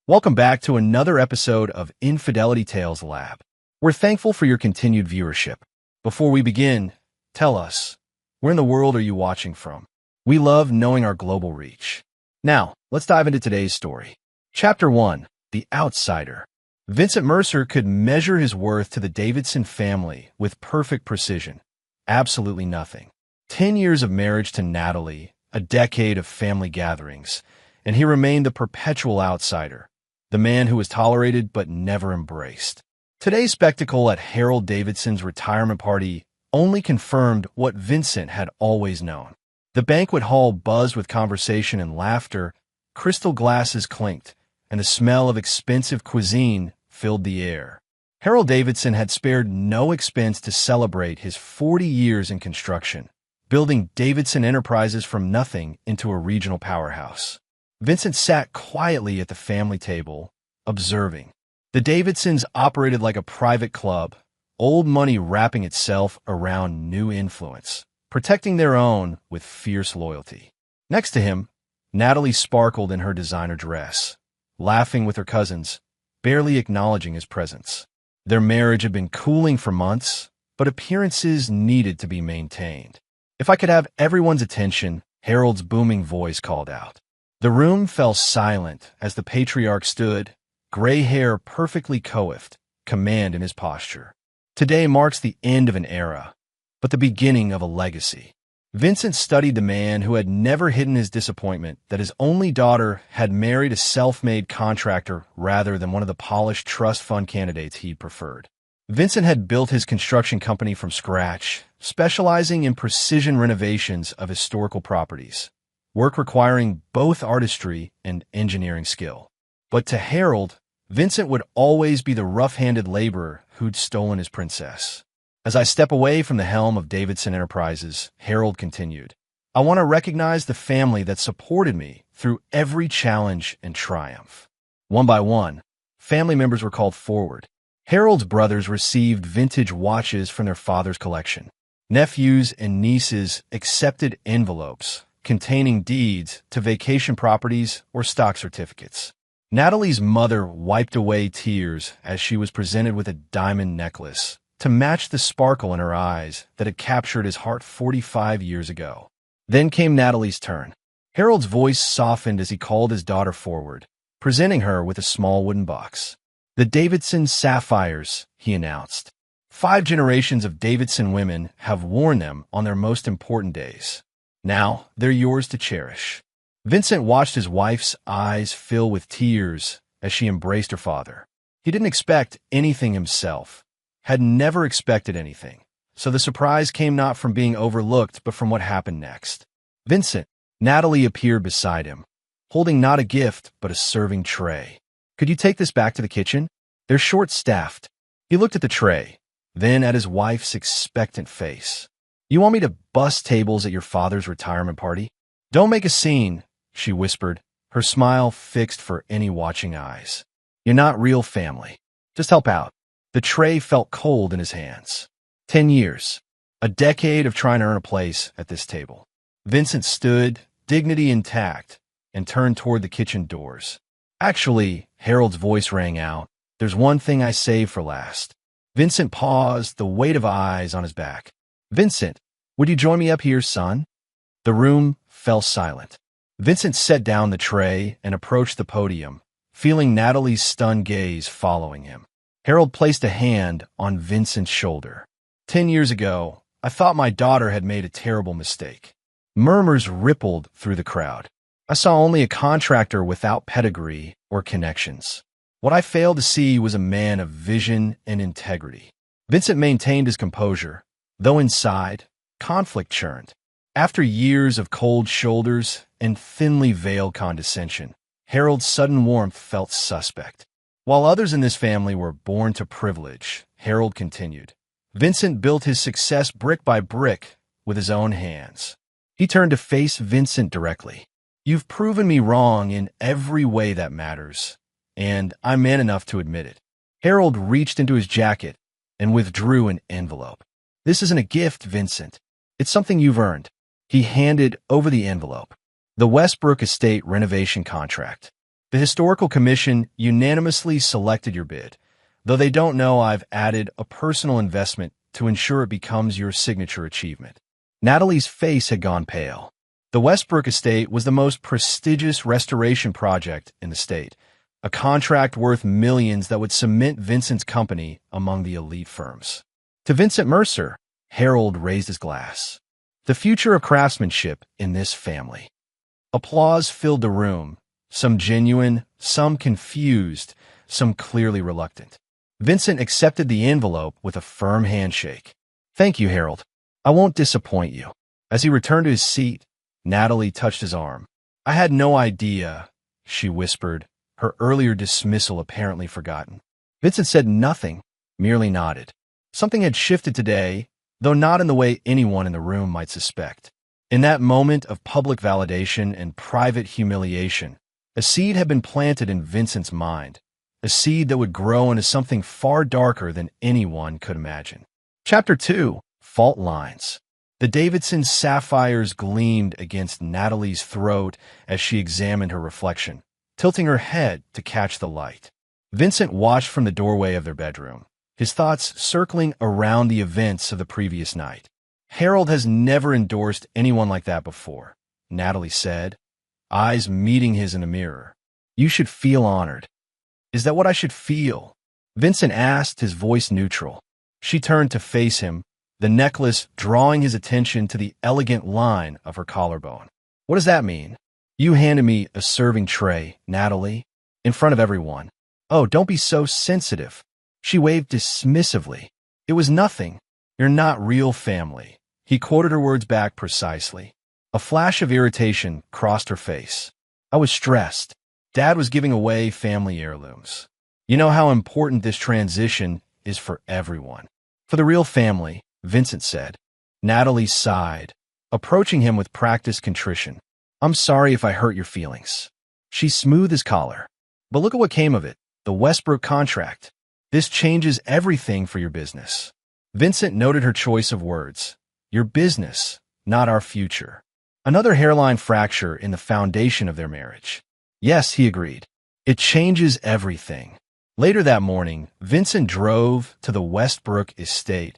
Welcome back to another episode of Infidelity Tales Lab. We're thankful for your continued viewership. Before we begin, tell us, where in the world are you watching from? We love knowing our global reach. Now, let's dive into today's story. Chapter 1, The Outsider. Vincent Mercer could measure his worth to the Davidson family with perfect precision. Absolutely nothing. 10 years of marriage to Natalie, a decade of family gatherings, and he remained the perpetual outsider, the man who was tolerated but never embraced. Today's spectacle at Harold Davidson's retirement party only confirmed what Vincent had always known. The banquet hall buzzed with conversation and laughter, crystal glasses clinked, and the smell of expensive cuisine filled the air. Harold Davidson had spared no expense to celebrate his 40 years in construction, building Davidson Enterprises from nothing into a regional powerhouse. Vincent sat quietly at the family table, observing. The Davidsons operated like a private club, old money wrapping itself around new influence, protecting their own with fierce loyalty. Next to him, Natalie sparkled in her designer dress, laughing with her cousins, barely acknowledging his presence. Their marriage had been cooling for months, but appearances needed to be maintained. "If I could have everyone's attention," Harold's booming voice called out. The room fell silent as the patriarch stood, gray hair perfectly coiffed, command in his posture. Today marks the end of an era, but the beginning of a legacy. Vincent studied the man who had never hidden his disappointment that his only daughter had married a self-made contractor rather than one of the polished trust fund candidates he'd preferred. Vincent had built his construction company from scratch, specializing in precision renovations of historical properties, work requiring both artistry and engineering skill. But to Harold, Vincent would always be the rough-handed laborer who'd stolen his princess. "As I step away from the helm of Davidson Enterprises," Harold continued, "I want to recognize the family that supported me through every challenge and triumph." One by one, family members were called forward. Harold's brothers received vintage watches from their father's collection. Nephews and nieces accepted envelopes containing deeds to vacation properties or stock certificates. Natalie's mother wiped away tears as she was presented with a diamond necklace to match the sparkle in her eyes that had captured his heart 45 years ago. Then came Natalie's turn. Harold's voice softened as he called his daughter forward, presenting her with a small wooden box. "The Davidson sapphires," he announced. "5 generations of Davidson women have worn them on their most important days. Now they're yours to cherish." Vincent watched his wife's eyes fill with tears as she embraced her father. He didn't expect anything himself, had never expected anything, so the surprise came not from being overlooked but from what happened next. "Vincent," Natalie appeared beside him, holding not a gift but a serving tray. "Could you take this back to the kitchen? They're short-staffed." He looked at the tray, then at his wife's expectant face. "You want me to bust tables at your father's retirement party?" "Don't make a scene," she whispered, her smile fixed for any watching eyes. "You're not real family. Just help out." The tray felt cold in his hands. 10 years. A decade of trying to earn a place at this table. Vincent stood, dignity intact, and turned toward the kitchen doors. "Actually," Harold's voice rang out, "there's one thing I saved for last." Vincent paused, the weight of eyes on his back. "Vincent, would you join me up here, son?" The room fell silent. Vincent set down the tray and approached the podium, feeling Natalie's stunned gaze following him. Harold placed a hand on Vincent's shoulder. 10 years ago, I thought my daughter had made a terrible mistake." Murmurs rippled through the crowd. "I saw only a contractor without pedigree or connections. What I failed to see was a man of vision and integrity." Vincent maintained his composure, though inside, conflict churned. After years of cold shoulders and thinly veiled condescension, Harold's sudden warmth felt suspect. While others in this family were born to privilege, Harold continued, Vincent built his success brick by brick with his own hands. He turned to face Vincent directly. "You've proven me wrong in every way that matters, and I'm man enough to admit it." Harold reached into his jacket and withdrew an envelope. "This isn't a gift, Vincent. It's something you've earned." He handed over the envelope. "The Westbrook Estate renovation contract. The Historical Commission unanimously selected your bid, though they don't know I've added a personal investment to ensure it becomes your signature achievement. Natalie's face had gone pale. The Westbrook estate was the most prestigious restoration project in the state, a contract worth millions that would cement Vincent's company among the elite firms. To Vincent Mercer, Harold raised his glass. The future of craftsmanship in this family. Applause filled the room, some genuine, some confused, some clearly reluctant. Vincent accepted the envelope with a firm handshake. Thank you, Harold. I won't disappoint you. As he returned to his seat, Natalie touched his arm. I had no idea, she whispered, her earlier dismissal apparently forgotten. Vincent said nothing, merely nodded. Something had shifted today, though not in the way anyone in the room might suspect. In that moment of public validation and private humiliation, a seed had been planted in Vincent's mind, a seed that would grow into something far darker than anyone could imagine. Chapter 2. Fault Lines. The Davidson sapphires gleamed against Natalie's throat as she examined her reflection, tilting her head to catch the light. Vincent watched from the doorway of their bedroom, his thoughts circling around the events of the previous night. Harold has never endorsed anyone like that before, Natalie said, eyes meeting his in the mirror. You should feel honored. Is that what I should feel? Vincent asked, his voice neutral. She turned to face him, the necklace drawing his attention to the elegant line of her collarbone. What does that mean? You handed me a serving tray, Natalie, in front of everyone. Oh, don't be so sensitive. She waved dismissively. It was nothing. You're not real family. He quoted her words back precisely. A flash of irritation crossed her face. I was stressed. Dad was giving away family heirlooms. You know how important this transition is for everyone. For the real family, Vincent said. Natalie sighed, approaching him with practiced contrition. I'm sorry if I hurt your feelings. She smoothed his collar. But look at what came of it, the Westbrook contract. This changes everything for your business. Vincent noted her choice of words. Your business, not our future. Another hairline fracture in the foundation of their marriage. Yes, he agreed. It changes everything. Later that morning, Vincent drove to the Westbrook estate,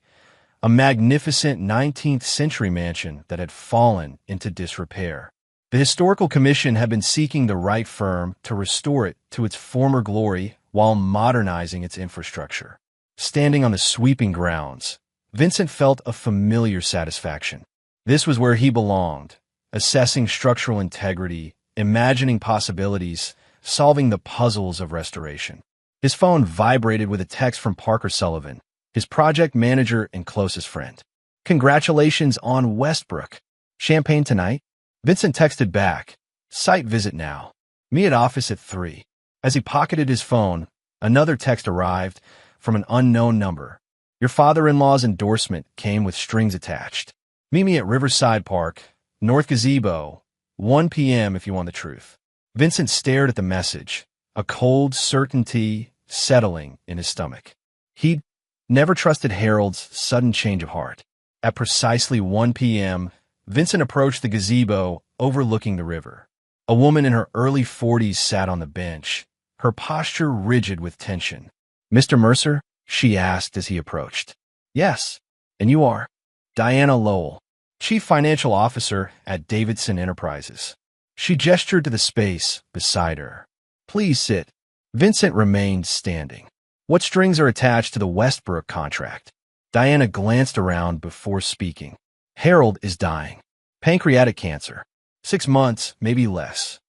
a magnificent 19th century mansion that had fallen into disrepair. The Historical Commission had been seeking the right firm to restore it to its former glory while modernizing its infrastructure. Standing on the sweeping grounds, Vincent felt a familiar satisfaction. This was where he belonged, assessing structural integrity, imagining possibilities, solving the puzzles of restoration. His phone vibrated with a text from Parker Sullivan, his project manager and closest friend. Congratulations on Westbrook. Champagne tonight? Vincent texted back. Site visit now. Me at office at 3. As he pocketed his phone, another text arrived from an unknown number. Your father-in-law's endorsement came with strings attached. Meet me at Riverside Park, North Gazebo, 1 p.m. if you want the truth. Vincent stared at the message, a cold certainty settling in his stomach. He'd never trusted Harold's sudden change of heart. At precisely 1 p.m., Vincent approached the gazebo overlooking the river. A woman in her early 40s sat on the bench, her posture rigid with tension. Mr. Mercer? She asked as he approached. Yes, and you are? Diana Lowell, Chief Financial Officer at Davidson Enterprises. She gestured to the space beside her. Please sit. Vincent remained standing. What strings are attached to the Westbrook contract? Diana glanced around before speaking. Harold is dying. Pancreatic cancer. 6 months, maybe less.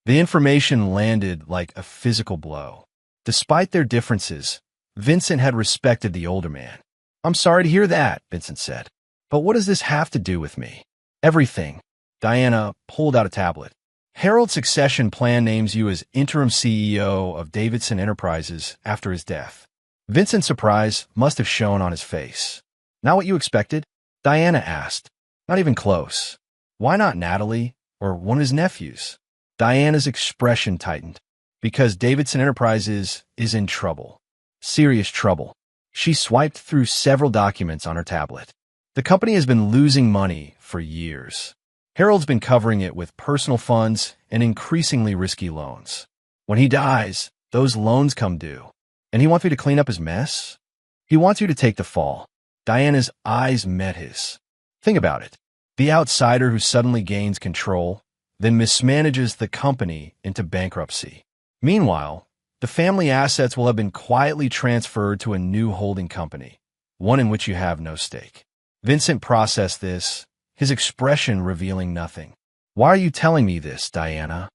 The information landed like a physical blow. Despite their differences, Vincent had respected the older man. I'm sorry to hear that, Vincent said. But what does this have to do with me? Everything. Diana pulled out a tablet. Harold's succession plan names you as interim CEO of Davidson Enterprises after his death. Vincent's surprise must have shown on his face. Not what you expected? Diana asked. Not even close. Why not Natalie or one of his nephews? Diana's expression tightened. Because Davidson Enterprises is in trouble. Serious trouble. She swiped through several documents on her tablet. The company has been losing money for years. Harold's been covering it with personal funds and increasingly risky loans. When he dies, those loans come due. And he wants me to clean up his mess? He wants you to take the fall. Diana's eyes met his. Think about it. The outsider who suddenly gains control, then mismanages the company into bankruptcy. Meanwhile, the family assets will have been quietly transferred to a new holding company, one in which you have no stake. Vincent processed this, his expression revealing nothing. Why are you telling me this, Diana?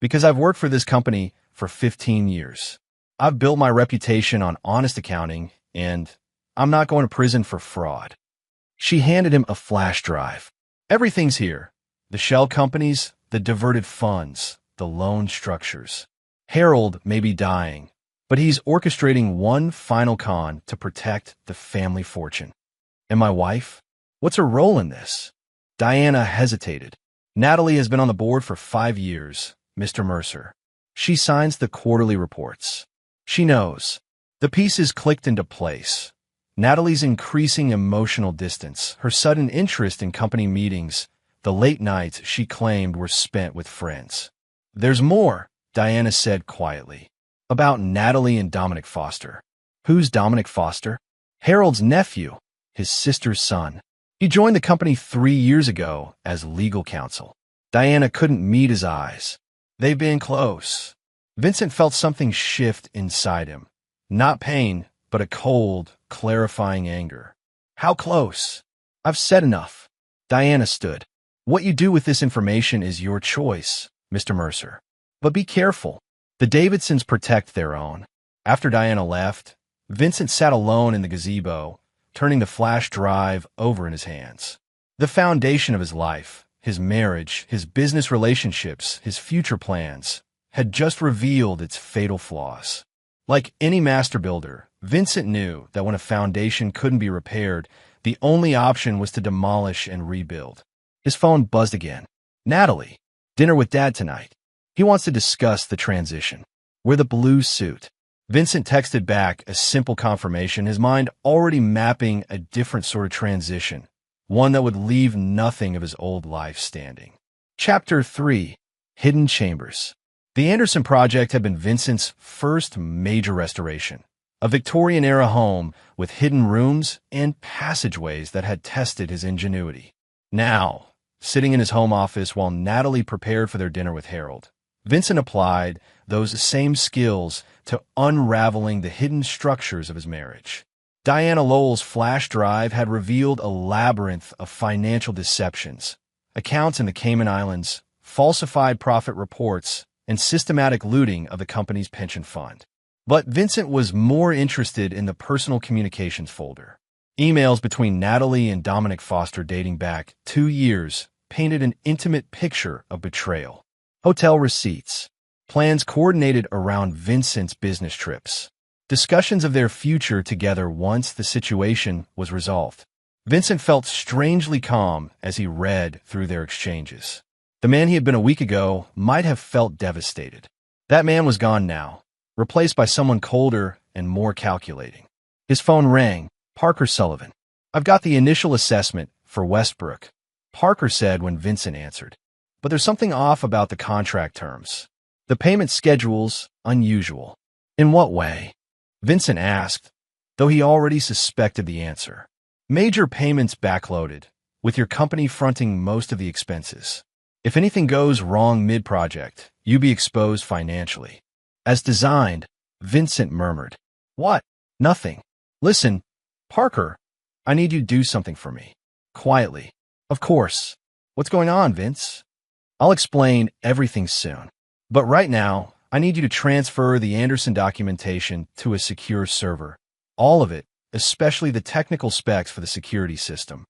Because I've worked for this company for 15 years. I've built my reputation on honest accounting, and I'm not going to prison for fraud. She handed him a flash drive. Everything's here. The shell companies, the diverted funds, the loan structures. Harold may be dying, but he's orchestrating one final con to protect the family fortune. And my wife? What's her role in this? Diana hesitated. Natalie has been on the board for 5 years, Mr. Mercer. She signs the quarterly reports. She knows. The pieces clicked into place. Natalie's increasing emotional distance, her sudden interest in company meetings, the late nights she claimed were spent with friends. There's more, Diana said quietly. About Natalie and Dominic Foster. Who's Dominic Foster? Harold's nephew, his sister's son. He joined the company 3 years ago as legal counsel. Diana couldn't meet his eyes. They've been close. Vincent felt something shift inside him. Not pain, but a cold, clarifying anger. How close? I've said enough. Diana stood. What you do with this information is your choice, Mr. Mercer. But be careful. The Davidsons protect their own. After Diana left, Vincent sat alone in the gazebo, turning the flash drive over in his hands. The foundation of his life, his marriage, his business relationships, his future plans, had just revealed its fatal flaws. Like any master builder, Vincent knew that when a foundation couldn't be repaired, the only option was to demolish and rebuild. His phone buzzed again. Natalie, dinner with Dad tonight. He wants to discuss the transition. Wear the blue suit. Vincent texted back a simple confirmation, his mind already mapping a different sort of transition, one that would leave nothing of his old life standing. Chapter 3. Hidden Chambers. The Anderson project had been Vincent's first major restoration, a Victorian-era home with hidden rooms and passageways that had tested his ingenuity. Now, sitting in his home office while Natalie prepared for their dinner with Harold, Vincent applied those same skills to unraveling the hidden structures of his marriage. Diana Lowell's flash drive had revealed a labyrinth of financial deceptions, accounts in the Cayman Islands, falsified profit reports, and systematic looting of the company's pension fund. But Vincent was more interested in the personal communications folder. Emails between Natalie and Dominic Foster dating back 2 years painted an intimate picture of betrayal. Hotel receipts, plans coordinated around Vincent's business trips, discussions of their future together once the situation was resolved. Vincent felt strangely calm as he read through their exchanges. The man he had been a week ago might have felt devastated. That man was gone now, replaced by someone colder and more calculating. His phone rang. Parker Sullivan. I've got the initial assessment for Westbrook, Parker said when Vincent answered. But there's something off about the contract terms. The payment schedule's unusual. In what way? Vincent asked, though he already suspected the answer. Major payments backloaded, with your company fronting most of the expenses. If anything goes wrong mid-project, you'd be exposed financially. As designed, Vincent murmured. What? Nothing. Listen, Parker, I need you to do something for me. Quietly. Of course. What's going on, Vince? I'll explain everything soon. But right now, I need you to transfer the Anderson documentation to a secure server. All of it, especially the technical specs for the security system.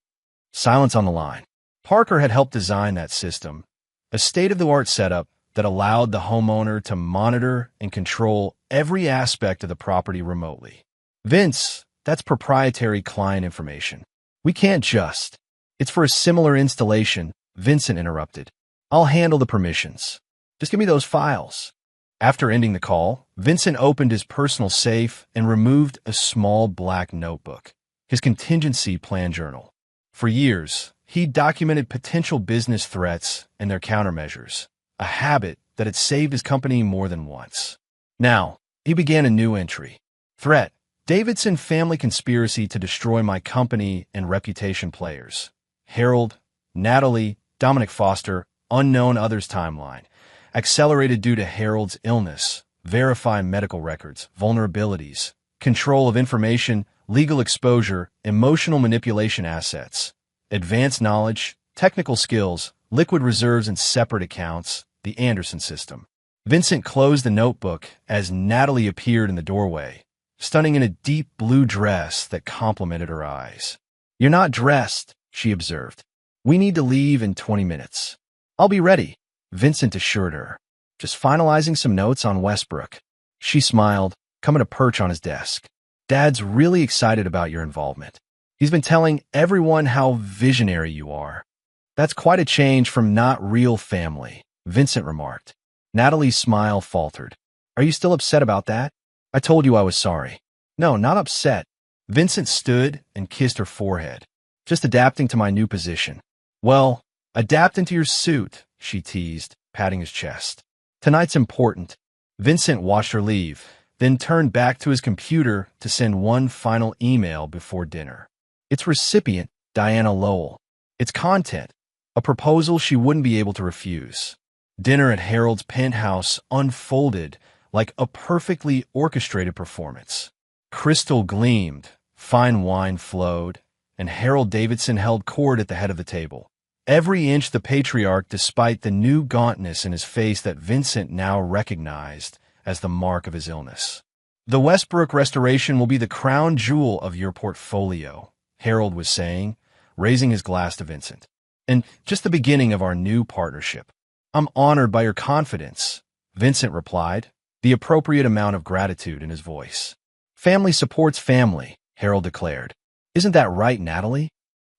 Silence on the line. Parker had helped design that system, a state-of-the-art setup that allowed the homeowner to monitor and control every aspect of the property remotely. Vince, that's proprietary client information. We can't just. It's for a similar installation, Vincent interrupted. I'll handle the permissions. Just give me those files. After ending the call, Vincent opened his personal safe and removed a small black notebook, his contingency plan journal. For years, he documented potential business threats and their countermeasures, a habit that had saved his company more than once. Now, he began a new entry. Threat: Davidson family conspiracy to destroy my company and reputation players. Harold, Natalie, Dominic Foster, unknown others timeline. Accelerated due to Harold's illness. Verify medical records, vulnerabilities, control of information, legal exposure, emotional manipulation assets. Advanced knowledge, technical skills, liquid reserves and separate accounts, the Anderson system. Vincent closed the notebook as Natalie appeared in the doorway, stunning in a deep blue dress that complemented her eyes. "You're not dressed," she observed. "We need to leave in 20 minutes. "I'll be ready," Vincent assured her. "Just finalizing some notes on Westbrook." She smiled, coming to perch on his desk. "Dad's really excited about your involvement. He's been telling everyone how visionary you are." "That's quite a change from not real family," Vincent remarked. Natalie's smile faltered. "Are you still upset about that?" "I told you I was sorry." "No, not upset." Vincent stood and kissed her forehead. "Just adapting to my new position." "Well, adapt into your suit," she teased, patting his chest. "Tonight's important." Vincent watched her leave, then turned back to his computer to send one final email before dinner. Its recipient, Diana Lowell. Its content, a proposal she wouldn't be able to refuse. Dinner at Harold's penthouse unfolded like a perfectly orchestrated performance. Crystal gleamed, fine wine flowed, and Harold Davidson held court at the head of the table. Every inch the patriarch, despite the new gauntness in his face that Vincent now recognized as the mark of his illness. "The Westbrook restoration will be the crown jewel of your portfolio," Harold was saying, raising his glass to Vincent. "And just the beginning of our new partnership." "I'm honored by your confidence," Vincent replied, the appropriate amount of gratitude in his voice. "Family supports family," Harold declared. "Isn't that right, Natalie?"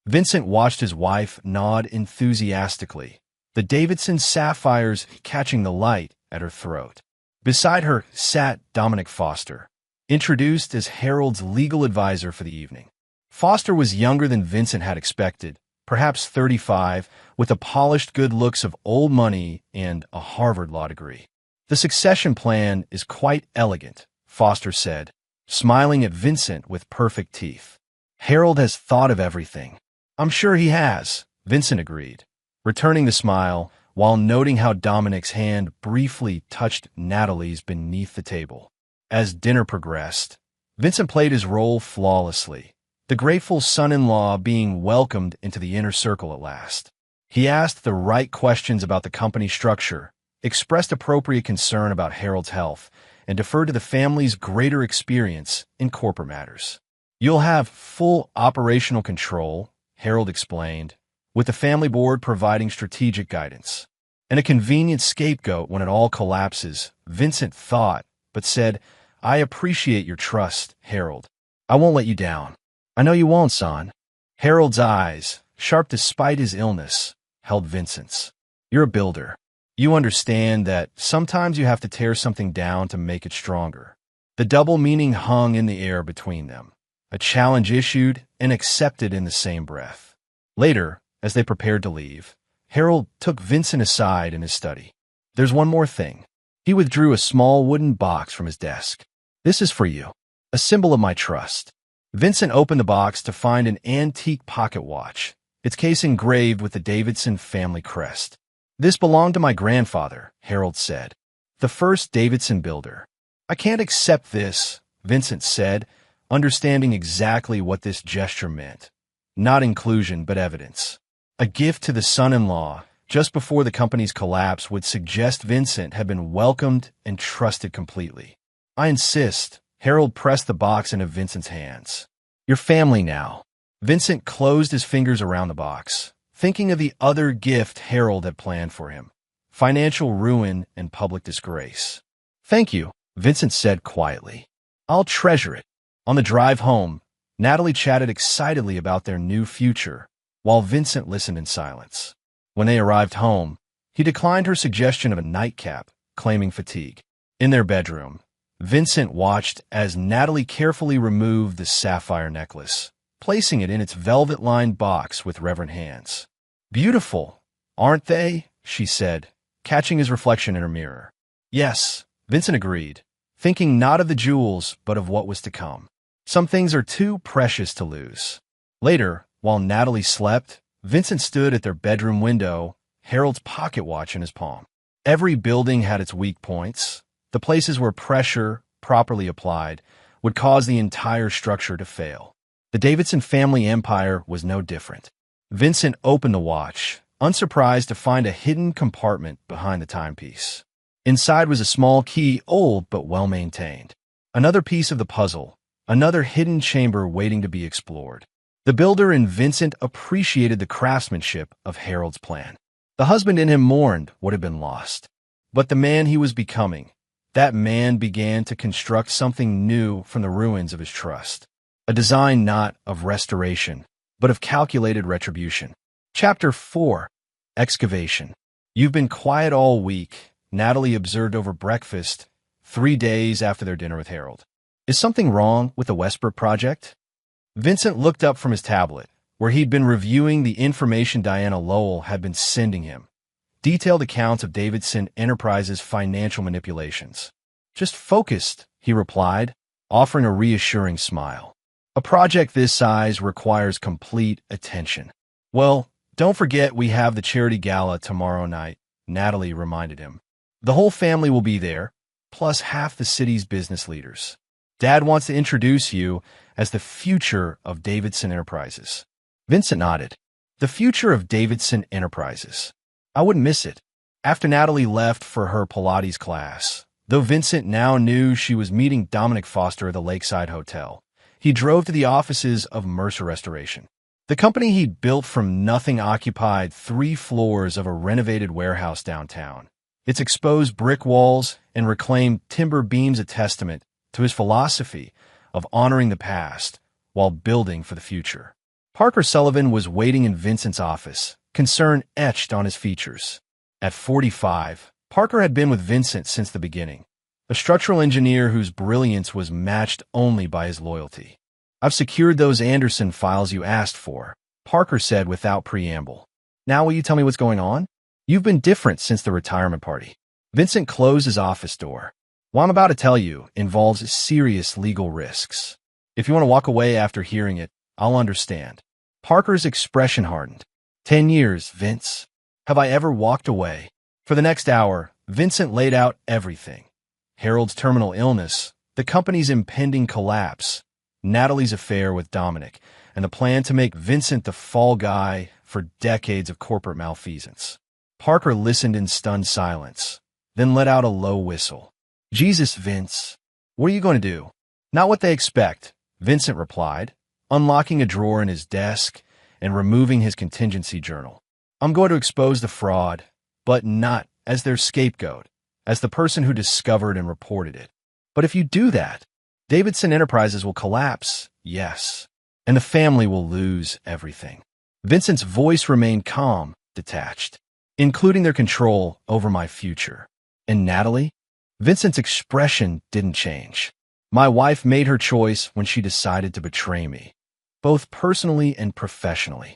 Vincent watched his wife nod enthusiastically, the Davidson sapphires catching the light at her throat. Beside her sat Dominic Foster, introduced as Harold's legal advisor for the evening. Foster was younger than Vincent had expected, perhaps 35, with the polished good looks of old money and a Harvard law degree. "The succession plan is quite elegant," Foster said, smiling at Vincent with perfect teeth. "Harold has thought of everything." "I'm sure he has," Vincent agreed, returning the smile while noting how Dominic's hand briefly touched Natalie's beneath the table. As dinner progressed, Vincent played his role flawlessly, the grateful son-in-law being welcomed into the inner circle at last. He asked the right questions about the company structure, expressed appropriate concern about Harold's health, and deferred to the family's greater experience in corporate matters. "You'll have full operational control," Harold explained, with the family board providing strategic guidance. "And a convenient scapegoat when it all collapses," Vincent thought, but said, "I appreciate your trust, Harold. I won't let you down." "I know you won't, son." Harold's eyes, sharp despite his illness, held Vincent's. "You're a builder. You understand that sometimes you have to tear something down to make it stronger." The double meaning hung in the air between them, a challenge issued and accepted in the same breath. Later, as they prepared to leave, Harold took Vincent aside in his study. "There's one more thing." He withdrew a small wooden box from his desk. "This is for you, a symbol of my trust." Vincent opened the box to find an antique pocket watch, its case engraved with the Davidson family crest. "This belonged to my grandfather," Harold said, "the first Davidson builder." "I can't accept this," Vincent said, understanding exactly what this gesture meant. Not inclusion, but evidence. A gift to the son-in-law just before the company's collapse would suggest Vincent had been welcomed and trusted completely. "I insist." Harold pressed the box into Vincent's hands. "Your family now." Vincent closed his fingers around the box, thinking of the other gift Harold had planned for him: financial ruin and public disgrace. "Thank you," Vincent said quietly. "I'll treasure it." On the drive home, Natalie chatted excitedly about their new future, while Vincent listened in silence. When they arrived home, he declined her suggestion of a nightcap, claiming fatigue. In their bedroom, Vincent watched as Natalie carefully removed the sapphire necklace, placing it in its velvet-lined box with reverent hands. "Beautiful, aren't they?" she said, catching his reflection in her mirror. Yes, Vincent agreed, thinking not of the jewels, but of what was to come. Some things are too precious to lose. Later, while Natalie slept, Vincent stood at their bedroom window, Harold's pocket watch in his palm. Every building had its weak points, the places where pressure, properly applied, would cause the entire structure to fail. The Davidson family empire was no different. Vincent opened the watch, unsurprised to find a hidden compartment behind the timepiece. Inside was a small key, old but well-maintained. Another piece of the puzzle, another hidden chamber waiting to be explored. The builder in Vincent appreciated the craftsmanship of Harold's plan. The husband in him mourned what had been lost. But the man he was becoming, that man began to construct something new from the ruins of his trust. A design not of restoration, but of calculated retribution. Chapter 4. Excavation. You've been quiet all week, Natalie observed over breakfast, 3 days after their dinner with Harold. Is something wrong with the Westbrook project? Vincent looked up from his tablet, where he'd been reviewing the information Diana Lowell had been sending him. Detailed accounts of Davidson Enterprises' financial manipulations. Just focused, he replied, offering a reassuring smile. A project this size requires complete attention. Well, don't forget we have the charity gala tomorrow night, Natalie reminded him. The whole family will be there, plus half the city's business leaders. Dad wants to introduce you as the future of Davidson Enterprises. Vincent nodded. The future of Davidson Enterprises. I wouldn't miss it. After Natalie left for her Pilates class, though Vincent now knew she was meeting Dominic Foster at the Lakeside Hotel, he drove to the offices of Mercer Restoration. The company he'd built from nothing occupied 3 floors of a renovated warehouse downtown. Its exposed brick walls and reclaimed timber beams a testament to his philosophy of honoring the past while building for the future. Parker Sullivan was waiting in Vincent's office, concern etched on his features. At 45, Parker had been with Vincent since the beginning, a structural engineer whose brilliance was matched only by his loyalty. I've secured those Anderson files you asked for, Parker said without preamble. Now will you tell me what's going on? You've been different since the retirement party. Vincent closed his office door. What I'm about to tell you involves serious legal risks. If you want to walk away after hearing it, I'll understand. Parker's expression hardened. 10 years, Vince. Have I ever walked away? For the next hour, Vincent laid out everything. Harold's terminal illness, the company's impending collapse, Natalie's affair with Dominic, and the plan to make Vincent the fall guy for decades of corporate malfeasance. Parker listened in stunned silence, then let out a low whistle. Jesus, Vince. What are you going to do? Not what they expect, Vincent replied, unlocking a drawer in his desk and removing his contingency journal. I'm going to expose the fraud, but not as their scapegoat, as the person who discovered and reported it. But if you do that, Davidson Enterprises will collapse, yes, and the family will lose everything. Vincent's voice remained calm, detached, including their control over my future. And Natalie? Vincent's expression didn't change. My wife made her choice when she decided to betray me, both personally and professionally.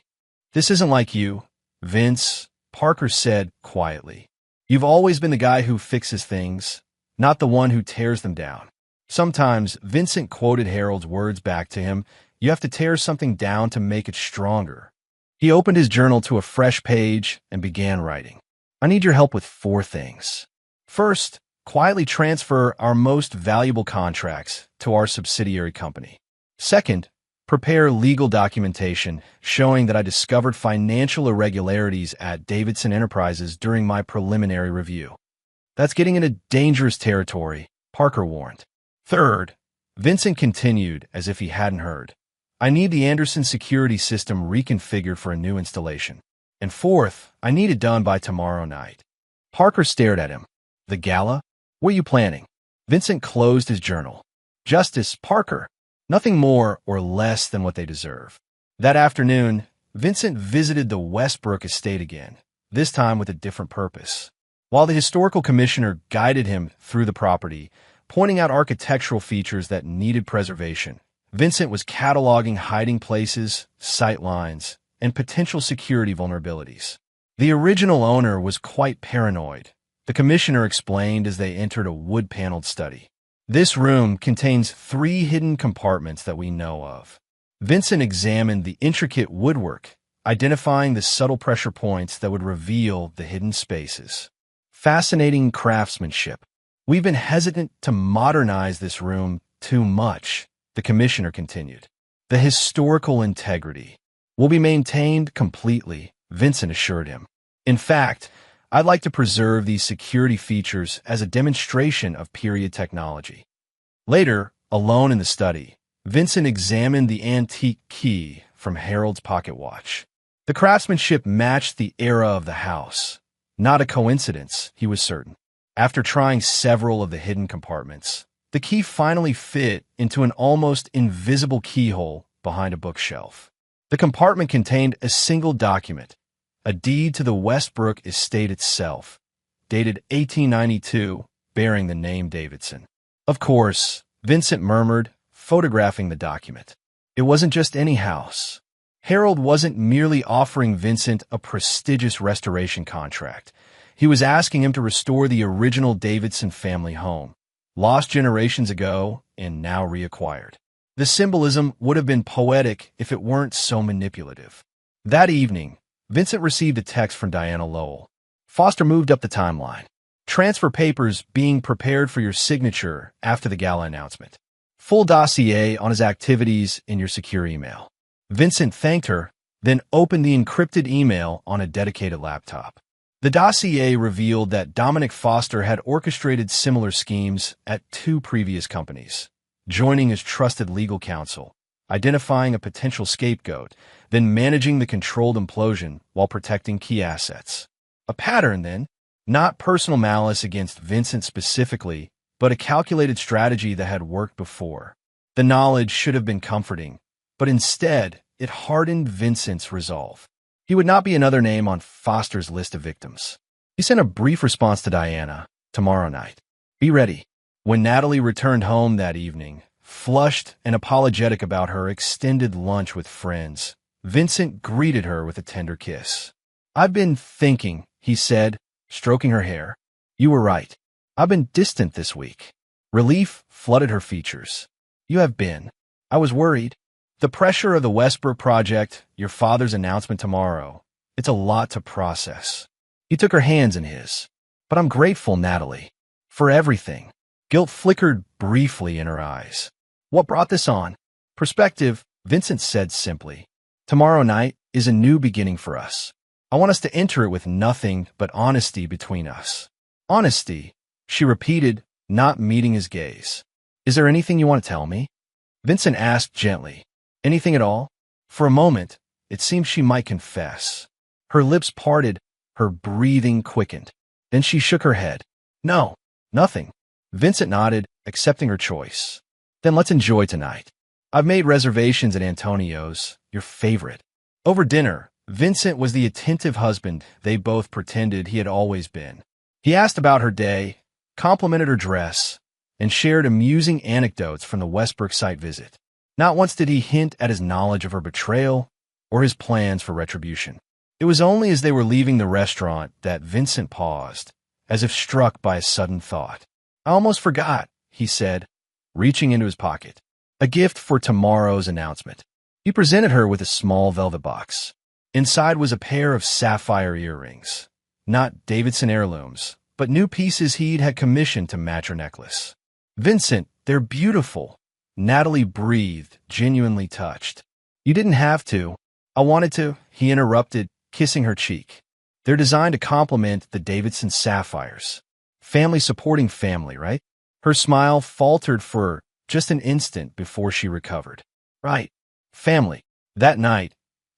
This isn't like you, Vince, Parker said quietly. You've always been the guy who fixes things, not the one who tears them down. Sometimes, Vincent quoted Harold's words back to him, you have to tear something down to make it stronger. He opened his journal to a fresh page and began writing. I need your help with 4 things. First, quietly transfer our most valuable contracts to our subsidiary company. Second, prepare legal documentation showing that I discovered financial irregularities at Davidson Enterprises during my preliminary review. That's getting into dangerous territory, Parker warned. Third, Vincent continued as if he hadn't heard. I need the Anderson security system reconfigured for a new installation. And fourth, I need it done by tomorrow night. Parker stared at him. The gala? What are you planning? Vincent closed his journal. Justice, Parker. Nothing more or less than what they deserve. That afternoon, Vincent visited the Westbrook estate again, this time with a different purpose. While the historical commissioner guided him through the property, pointing out architectural features that needed preservation, Vincent was cataloging hiding places, sight lines, and potential security vulnerabilities. The original owner was quite paranoid, the commissioner explained as they entered a wood-paneled study. This room contains 3 hidden compartments that we know of. Vincent examined the intricate woodwork, identifying the subtle pressure points that would reveal the hidden spaces. Fascinating craftsmanship. We've been hesitant to modernize this room too much, the commissioner continued. The historical integrity will be maintained completely, Vincent assured him. In fact, I'd like to preserve these security features as a demonstration of period technology. Later, alone in the study, Vincent examined the antique key from Harold's pocket watch. The craftsmanship matched the era of the house. Not a coincidence, he was certain. After trying several of the hidden compartments, the key finally fit into an almost invisible keyhole behind a bookshelf. The compartment contained a single document, a deed to the Westbrook estate itself, dated 1892, bearing the name Davidson. Of course, Vincent murmured, photographing the document. It wasn't just any house. Harold wasn't merely offering Vincent a prestigious restoration contract. He was asking him to restore the original Davidson family home, lost generations ago and now reacquired. The symbolism would have been poetic if it weren't so manipulative. That evening, Vincent received a text from Diana Lowell. Foster moved up the timeline. Transfer papers being prepared for your signature after the gala announcement. Full dossier on his activities in your secure email. Vincent thanked her, then opened the encrypted email on a dedicated laptop. The dossier revealed that Dominic Foster had orchestrated similar schemes at 2 previous companies, joining as trusted legal counsel, identifying a potential scapegoat, then managing the controlled implosion while protecting key assets. A pattern, then, not personal malice against Vincent specifically, but a calculated strategy that had worked before. The knowledge should have been comforting, but instead, it hardened Vincent's resolve. He would not be another name on Foster's list of victims. He sent a brief response to Diana, tomorrow night. Be ready. When Natalie returned home that evening, flushed and apologetic about her extended lunch with friends, Vincent greeted her with a tender kiss. I've been thinking, he said, stroking her hair. You were right. I've been distant this week. Relief flooded her features. You have been. I was worried. The pressure of the Westbrook project, your father's announcement tomorrow, it's a lot to process. He took her hands in his. But I'm grateful, Natalie, for everything. Guilt flickered briefly in her eyes. What brought this on? Perspective, Vincent said simply. Tomorrow night is a new beginning for us. I want us to enter it with nothing but honesty between us. Honesty, she repeated, not meeting his gaze. Is there anything you want to tell me? Vincent asked gently. Anything at all? For a moment, it seemed she might confess. Her lips parted, her breathing quickened. Then she shook her head. No, nothing. Vincent nodded, accepting her choice. Then let's enjoy tonight. I've made reservations at Antonio's, your favorite. Over dinner, Vincent was the attentive husband they both pretended he had always been. He asked about her day, complimented her dress, and shared amusing anecdotes from the Westbrook site visit. Not once did he hint at his knowledge of her betrayal or his plans for retribution. It was only as they were leaving the restaurant that Vincent paused, as if struck by a sudden thought. I almost forgot, he said, reaching into his pocket. A gift for tomorrow's announcement. He presented her with a small velvet box. Inside was a pair of sapphire earrings. Not Davidson heirlooms, but new pieces he'd had commissioned to match her necklace. Vincent, they're beautiful. Natalie breathed, genuinely touched. You didn't have to. I wanted to, he interrupted, kissing her cheek. They're designed to complement the Davidson sapphires. Family supporting family, right? Her smile faltered for just an instant before she recovered. Right. Family. That night,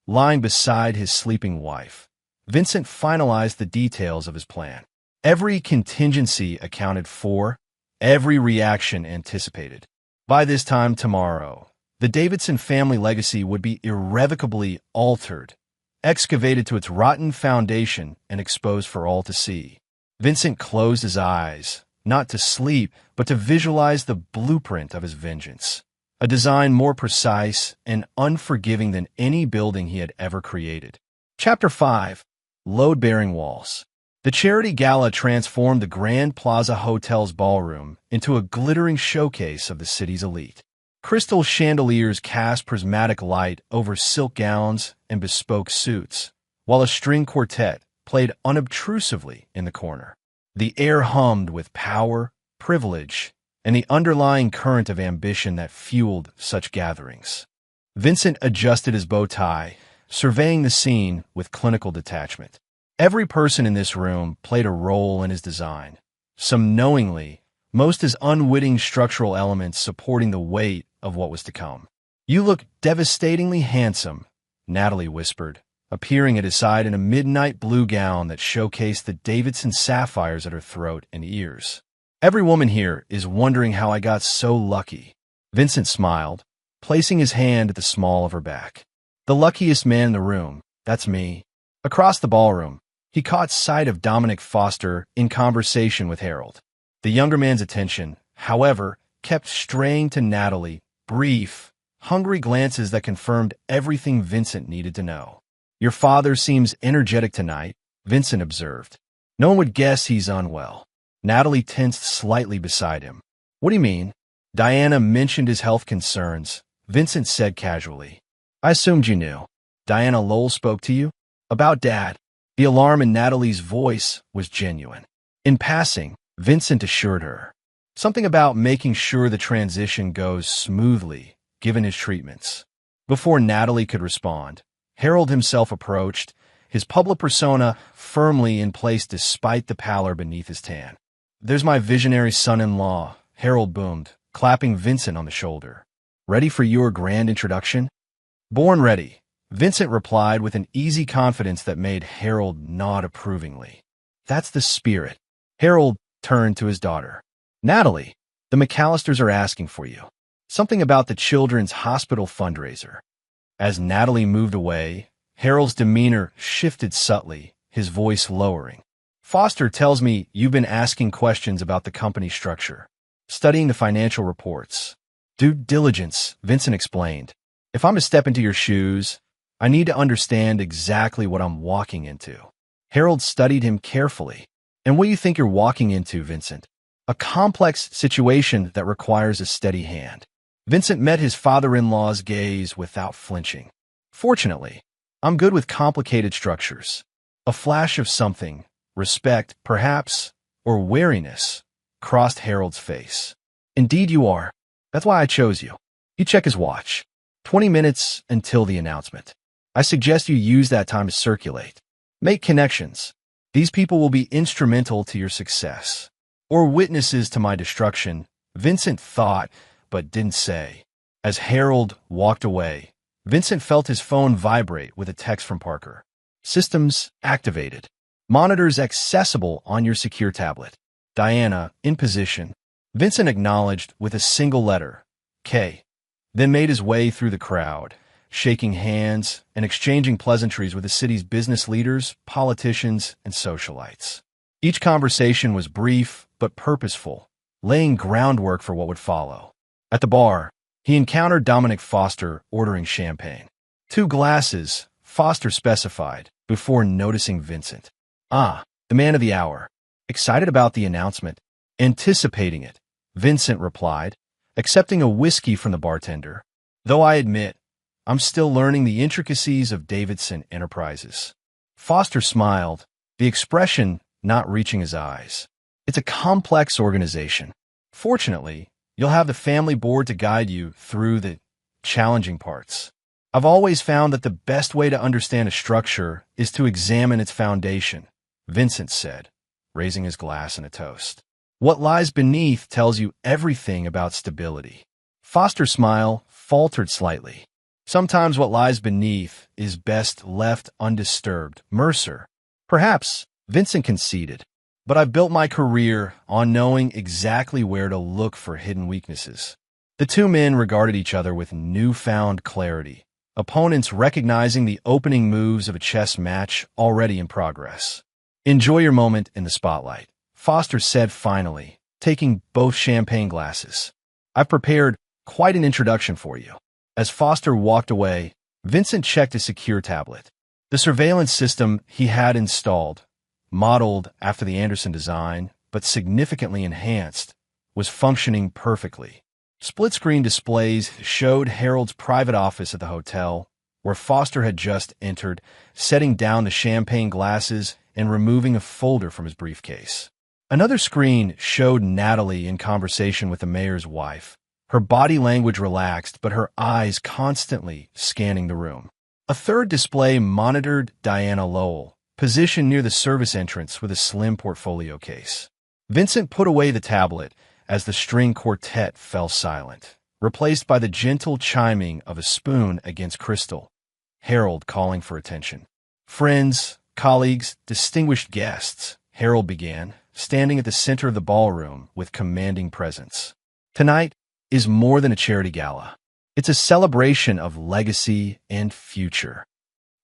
lying beside his sleeping wife, Vincent finalized the details of his plan. Every contingency accounted for, every reaction anticipated. By this time tomorrow, the Davidson family legacy would be irrevocably altered, excavated to its rotten foundation and exposed for all to see. Vincent closed his eyes, not to sleep, but to visualize the blueprint of his vengeance, a design more precise and unforgiving than any building he had ever created. Chapter 5. Load-Bearing Walls. The charity gala transformed the Grand Plaza Hotel's ballroom into a glittering showcase of the city's elite. Crystal chandeliers cast prismatic light over silk gowns and bespoke suits, while a string quartet played unobtrusively in the corner. The air hummed with power, privilege, and the underlying current of ambition that fueled such gatherings. Vincent adjusted his bow tie, surveying the scene with clinical detachment. Every person in this room played a role in his design, some knowingly, most as unwitting structural elements supporting the weight of what was to come. "You look devastatingly handsome," Natalie whispered, appearing at his side in a midnight blue gown that showcased the Davidson sapphires at her throat and ears. "Every woman here is wondering how I got so lucky." Vincent smiled, placing his hand at the small of her back. "The luckiest man in the room, that's me." Across the ballroom, he caught sight of Dominic Foster in conversation with Harold. The younger man's attention, however, kept straying to Natalie, brief, hungry glances that confirmed everything Vincent needed to know. "Your father seems energetic tonight," Vincent observed. "No one would guess he's unwell." Natalie tensed slightly beside him. "What do you mean?" "Diana mentioned his health concerns," Vincent said casually. "I assumed you knew." "Diana Lowell spoke to you?" "About Dad." The alarm in Natalie's voice was genuine. In passing, Vincent assured her. Something about making sure the transition goes smoothly, given his treatments. Before Natalie could respond, Harold himself approached, his public persona firmly in place despite the pallor beneath his tan. "There's my visionary son-in-law," Harold boomed, clapping Vincent on the shoulder. "Ready for your grand introduction?" "Born ready," Vincent replied with an easy confidence that made Harold nod approvingly. "That's the spirit." Harold turned to his daughter. "Natalie, the McAllisters are asking for you. Something about the Children's Hospital fundraiser." As Natalie moved away, Harold's demeanor shifted subtly, his voice lowering. "Foster tells me you've been asking questions about the company structure, studying the financial reports." "Due diligence," Vincent explained. "If I'm to step into your shoes, I need to understand exactly what I'm walking into." Harold studied him carefully. "And what do you think you're walking into, Vincent?" "A complex situation that requires a steady hand." Vincent met his father-in-law's gaze without flinching. "Fortunately, I'm good with complicated structures." A flash of something, respect, perhaps, or wariness, crossed Harold's face. "Indeed you are. That's why I chose you." He checked his watch. 20 minutes until the announcement. "I suggest you use that time to circulate. Make connections. These people will be instrumental to your success. Or witnesses to my destruction," Vincent thought, but didn't say. As Harold walked away, Vincent felt his phone vibrate with a text from Parker. "Systems activated. Monitors accessible on your secure tablet. Diana, in position." Vincent acknowledged with a single letter, K, then made his way through the crowd, shaking hands and exchanging pleasantries with the city's business leaders, politicians, and socialites. Each conversation was brief but purposeful, laying groundwork for what would follow. At the bar, he encountered Dominic Foster ordering champagne. 2 glasses, Foster specified, before noticing Vincent. "Ah, the man of the hour." "Excited about the announcement?" "Anticipating it," Vincent replied, accepting a whiskey from the bartender. "Though I admit, I'm still learning the intricacies of Davidson Enterprises." Foster smiled, the expression not reaching his eyes. "It's a complex organization. Fortunately, you'll have the family board to guide you through the challenging parts. I've always found that the best way to understand a structure is to examine its foundation," Vincent said, raising his glass in a toast. "What lies beneath tells you everything about stability." Foster's smile faltered slightly. "Sometimes what lies beneath is best left undisturbed." Mercer. "Perhaps," Vincent conceded, "but I've built my career on knowing exactly where to look for hidden weaknesses." The two men regarded each other with newfound clarity, opponents recognizing the opening moves of a chess match already in progress. "Enjoy your moment in the spotlight," Foster said finally, taking both champagne glasses. "I've prepared quite an introduction for you." As Foster walked away, Vincent checked his secure tablet. The surveillance system he had installed, modeled after the Anderson design, but significantly enhanced, was functioning perfectly. Split-screen displays showed Harold's private office at the hotel, where Foster had just entered, setting down the champagne glasses and removing a folder from his briefcase. Another screen showed Natalie in conversation with the mayor's wife, her body language relaxed but her eyes constantly scanning the room. A third display monitored Diana Lowell, positioned near the service entrance with a slim portfolio case. Vincent put away the tablet as the string quartet fell silent, replaced by the gentle chiming of a spoon against crystal. Harold calling for attention. "Friends, colleagues, distinguished guests," Harold began, standing at the center of the ballroom with commanding presence. "Tonight is more than a charity gala. It's a celebration of legacy and future."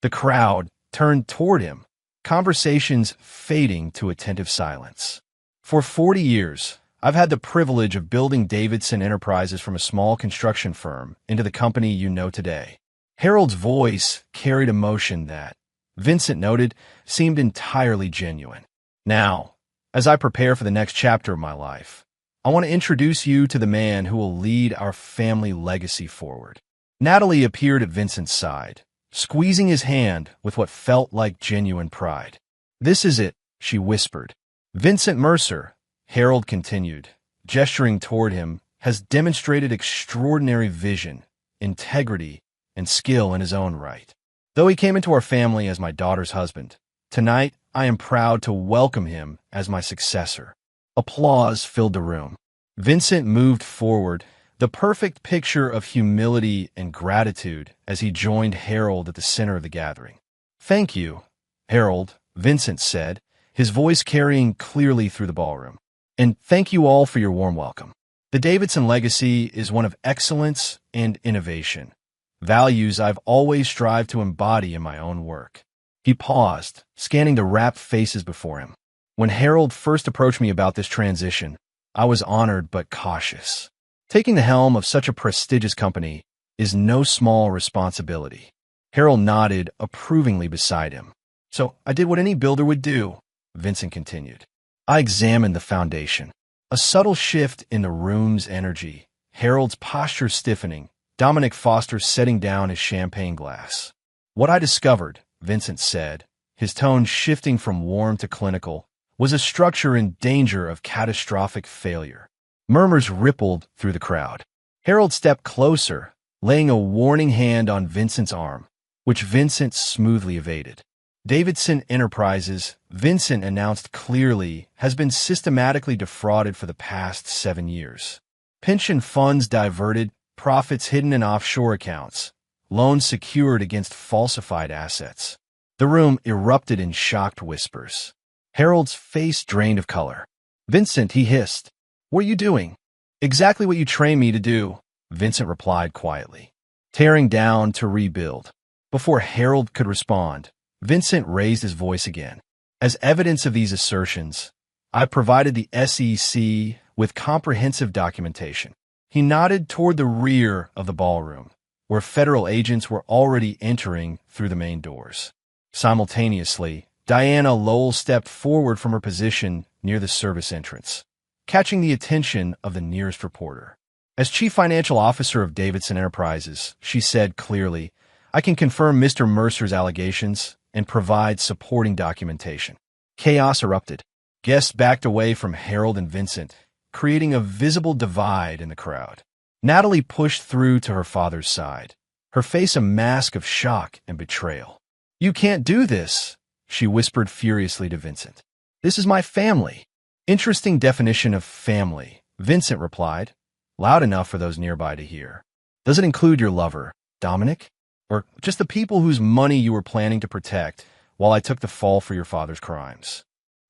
The crowd turned toward him, conversations fading to attentive silence. "For 40 years, I've had the privilege of building Davidson Enterprises from a small construction firm into the company you know today." Harold's voice carried emotion that, Vincent noted, seemed entirely genuine. "Now, as I prepare for the next chapter of my life, I want to introduce you to the man who will lead our family legacy forward." Natalie appeared at Vincent's side, squeezing his hand with what felt like genuine pride. "This is it," she whispered. "Vincent Mercer," Harold continued, gesturing toward him, "has demonstrated extraordinary vision, integrity, and skill in his own right. Though he came into our family as my daughter's husband, tonight I am proud to welcome him as my successor." Applause filled the room. Vincent moved forward, the perfect picture of humility and gratitude as he joined Harold at the center of the gathering. "Thank you, Harold," Vincent said, his voice carrying clearly through the ballroom. "And thank you all for your warm welcome. The Davidson legacy is one of excellence and innovation, values I've always strived to embody in my own work." He paused, scanning the rapt faces before him. "When Harold first approached me about this transition, I was honored but cautious. Taking the helm of such a prestigious company is no small responsibility." Harold nodded approvingly beside him. "So I did what any builder would do," Vincent continued. "I examined the foundation." A subtle shift in the room's energy, Harold's posture stiffening, Dominic Foster setting down his champagne glass. "What I discovered," Vincent said, his tone shifting from warm to clinical, "was a structure in danger of catastrophic failure." Murmurs rippled through the crowd. Harold stepped closer, laying a warning hand on Vincent's arm, which Vincent smoothly evaded. "Davidson Enterprises," Vincent announced clearly, "has been systematically defrauded for the past 7 years. Pension funds diverted, profits hidden in offshore accounts, loans secured against falsified assets." The room erupted in shocked whispers. Harold's face drained of color. "Vincent," he hissed, "what are you doing?" "Exactly what you trained me to do," Vincent replied quietly. "Tearing down to rebuild." Before Harold could respond, Vincent raised his voice again. "As evidence of these assertions, I provided the SEC with comprehensive documentation." He nodded toward the rear of the ballroom, where federal agents were already entering through the main doors. Simultaneously, Diana Lowell stepped forward from her position near the service entrance, catching the attention of the nearest reporter. "As Chief Financial Officer of Davidson Enterprises," she said clearly, "I can confirm Mr. Mercer's allegations and provide supporting documentation." Chaos erupted. Guests backed away from Harold and Vincent, creating a visible divide in the crowd. Natalie pushed through to her father's side, her face a mask of shock and betrayal. "You can't do this," she whispered furiously to Vincent. "This is my family." "Interesting definition of family," Vincent replied, loud enough for those nearby to hear. "Does it include your lover, Dominic? Or just the people whose money you were planning to protect while I took the fall for your father's crimes?"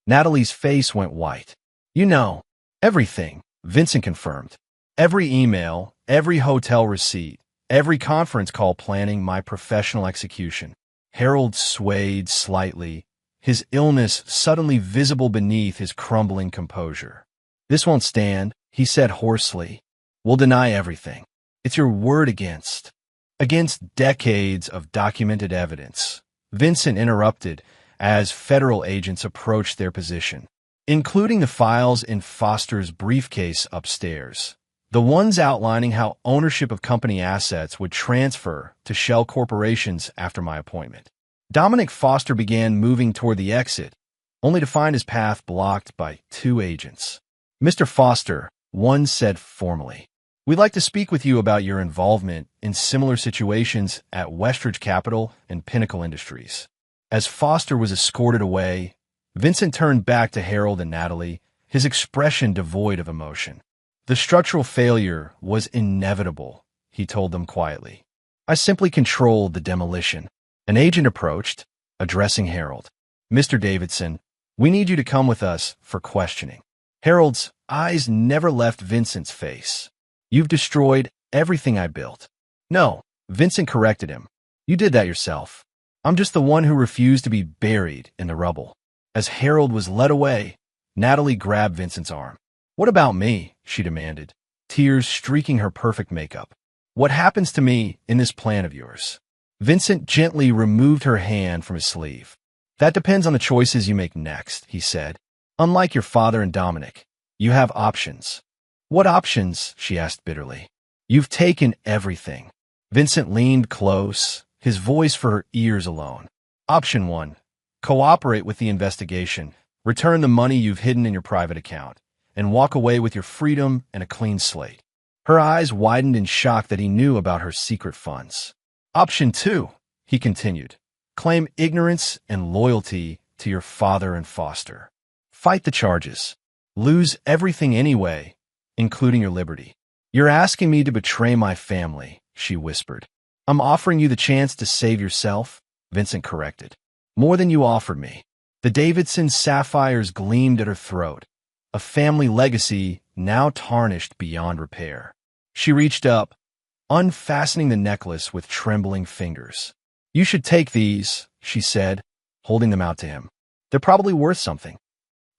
Natalie's face went white. "You know, everything," Vincent confirmed. "Every email, every hotel receipt, every conference call planning my professional execution." Harold swayed slightly, his illness suddenly visible beneath his crumbling composure. "This won't stand," he said hoarsely. "We'll deny everything. It's your word against decades of documented evidence." Vincent interrupted, as federal agents approached their position, including the files in Foster's briefcase upstairs, the ones outlining how ownership of company assets would transfer to shell corporations after my appointment. Dominic Foster began moving toward the exit, only to find his path blocked by two agents. "Mr. Foster," one said formally, "we'd like to speak with you about your involvement in similar situations at Westridge Capital and Pinnacle Industries." As Foster was escorted away, Vincent turned back to Harold and Natalie, his expression devoid of emotion. "The structural failure was inevitable," he told them quietly. "I simply controlled the demolition." An agent approached, addressing Harold. "Mr. Davidson, we need you to come with us for questioning." Harold's eyes never left Vincent's face. "You've destroyed everything I built." "No," Vincent corrected him. "You did that yourself. I'm just the one who refused to be buried in the rubble." As Harold was led away, Natalie grabbed Vincent's arm. "What about me?" she demanded, tears streaking her perfect makeup. "What happens to me in this plan of yours?" Vincent gently removed her hand from his sleeve. "That depends on the choices you make next," he said. "Unlike your father and Dominic, you have options." "What options?" she asked bitterly. "You've taken everything." Vincent leaned close, his voice for her ears alone. "Option 1. Cooperate with the investigation, return the money you've hidden in your private account, and walk away with your freedom and a clean slate." Her eyes widened in shock that he knew about her secret funds. "Option 2, he continued. Claim ignorance and loyalty to your father and Foster. Fight the charges. Lose everything anyway, including your liberty." "You're asking me to betray my family," she whispered. "I'm offering you the chance to save yourself," Vincent corrected. "More than you offered me." The Davidson sapphires gleamed at her throat, a family legacy now tarnished beyond repair. She reached up, unfastening the necklace with trembling fingers. "You should take these," she said, holding them out to him. "They're probably worth something."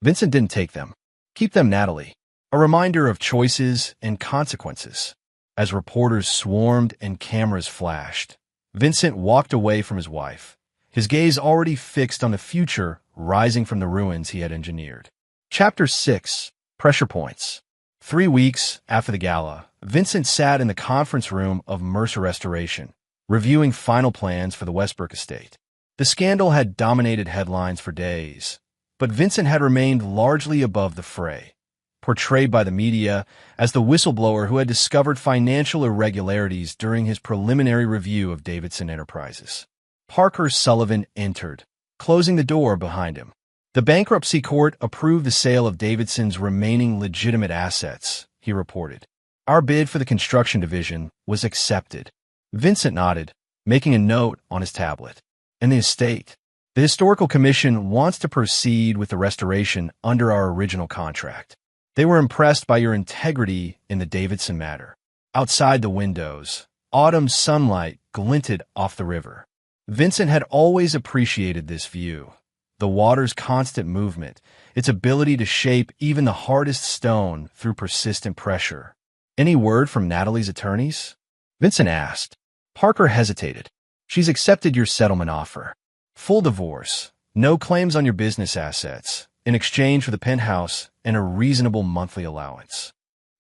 Vincent didn't take them. "Keep them, Natalie. A reminder of choices and consequences." As reporters swarmed and cameras flashed, Vincent walked away from his wife, his gaze already fixed on the future rising from the ruins he had engineered. Chapter 6. Pressure Points. 3 weeks after the gala, Vincent sat in the conference room of Mercer Restoration, reviewing final plans for the Westbrook estate. The scandal had dominated headlines for days, but Vincent had remained largely above the fray, portrayed by the media as the whistleblower who had discovered financial irregularities during his preliminary review of Davidson Enterprises. Parker Sullivan entered, closing the door behind him. "The bankruptcy court approved the sale of Davidson's remaining legitimate assets," he reported. "Our bid for the construction division was accepted." Vincent nodded, making a note on his tablet. "And the estate? The Historical Commission wants to proceed with the restoration under our original contract. They were impressed by your integrity in the Davidson matter." Outside the windows, autumn sunlight glinted off the river. Vincent had always appreciated this view. The water's constant movement, its ability to shape even the hardest stone through persistent pressure. "Any word from Natalie's attorneys?" Vincent asked. Parker hesitated. "She's accepted your settlement offer. Full divorce, no claims on your business assets, in exchange for the penthouse and a reasonable monthly allowance."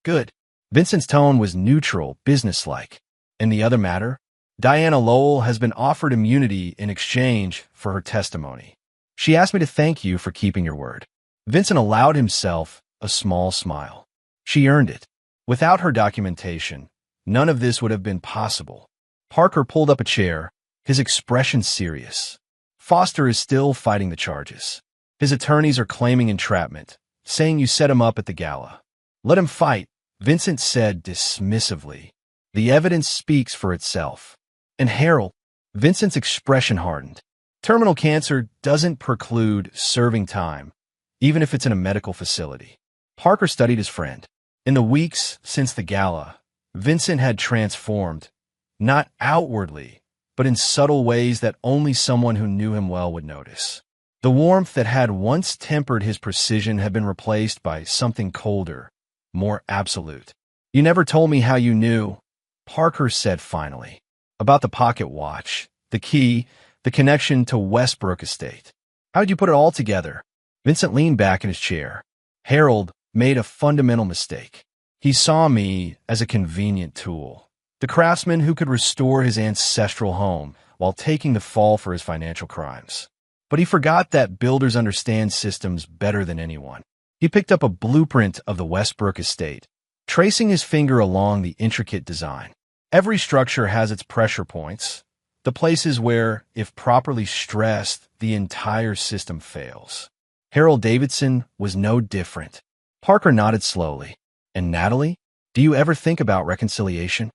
"Good." Vincent's tone was neutral, businesslike. "And the other matter? Diana Lowell has been offered immunity in exchange for her testimony. She asked me to thank you for keeping your word." Vincent allowed himself a small smile. She earned it. Without her documentation, none of this would have been possible. Parker pulled up a chair, his expression serious. "Foster is still fighting the charges. His attorneys are claiming entrapment, saying you set him up at the gala." "Let him fight," Vincent said dismissively. "The evidence speaks for itself." "And Harold," Vincent's expression hardened. "Terminal cancer doesn't preclude serving time, even if it's in a medical facility." Parker studied his friend. In the weeks since the gala, Vincent had transformed, not outwardly, but in subtle ways that only someone who knew him well would notice. The warmth that had once tempered his precision had been replaced by something colder, more absolute. "You never told me how you knew," Parker said finally. "About the pocket watch, the key, the connection to Westbrook Estate." How'd you put it all together? Vincent leaned back in his chair. Harold made a fundamental mistake. He saw me as a convenient tool, the craftsman who could restore his ancestral home while taking the fall for his financial crimes. But he forgot that builders understand systems better than anyone. He picked up a blueprint of the Westbrook estate, tracing his finger along the intricate design. Every structure has its pressure points, the places where, if properly stressed, the entire system fails. Harold Davidson was no different. Parker nodded slowly. And Natalie, do you ever think about reconciliation?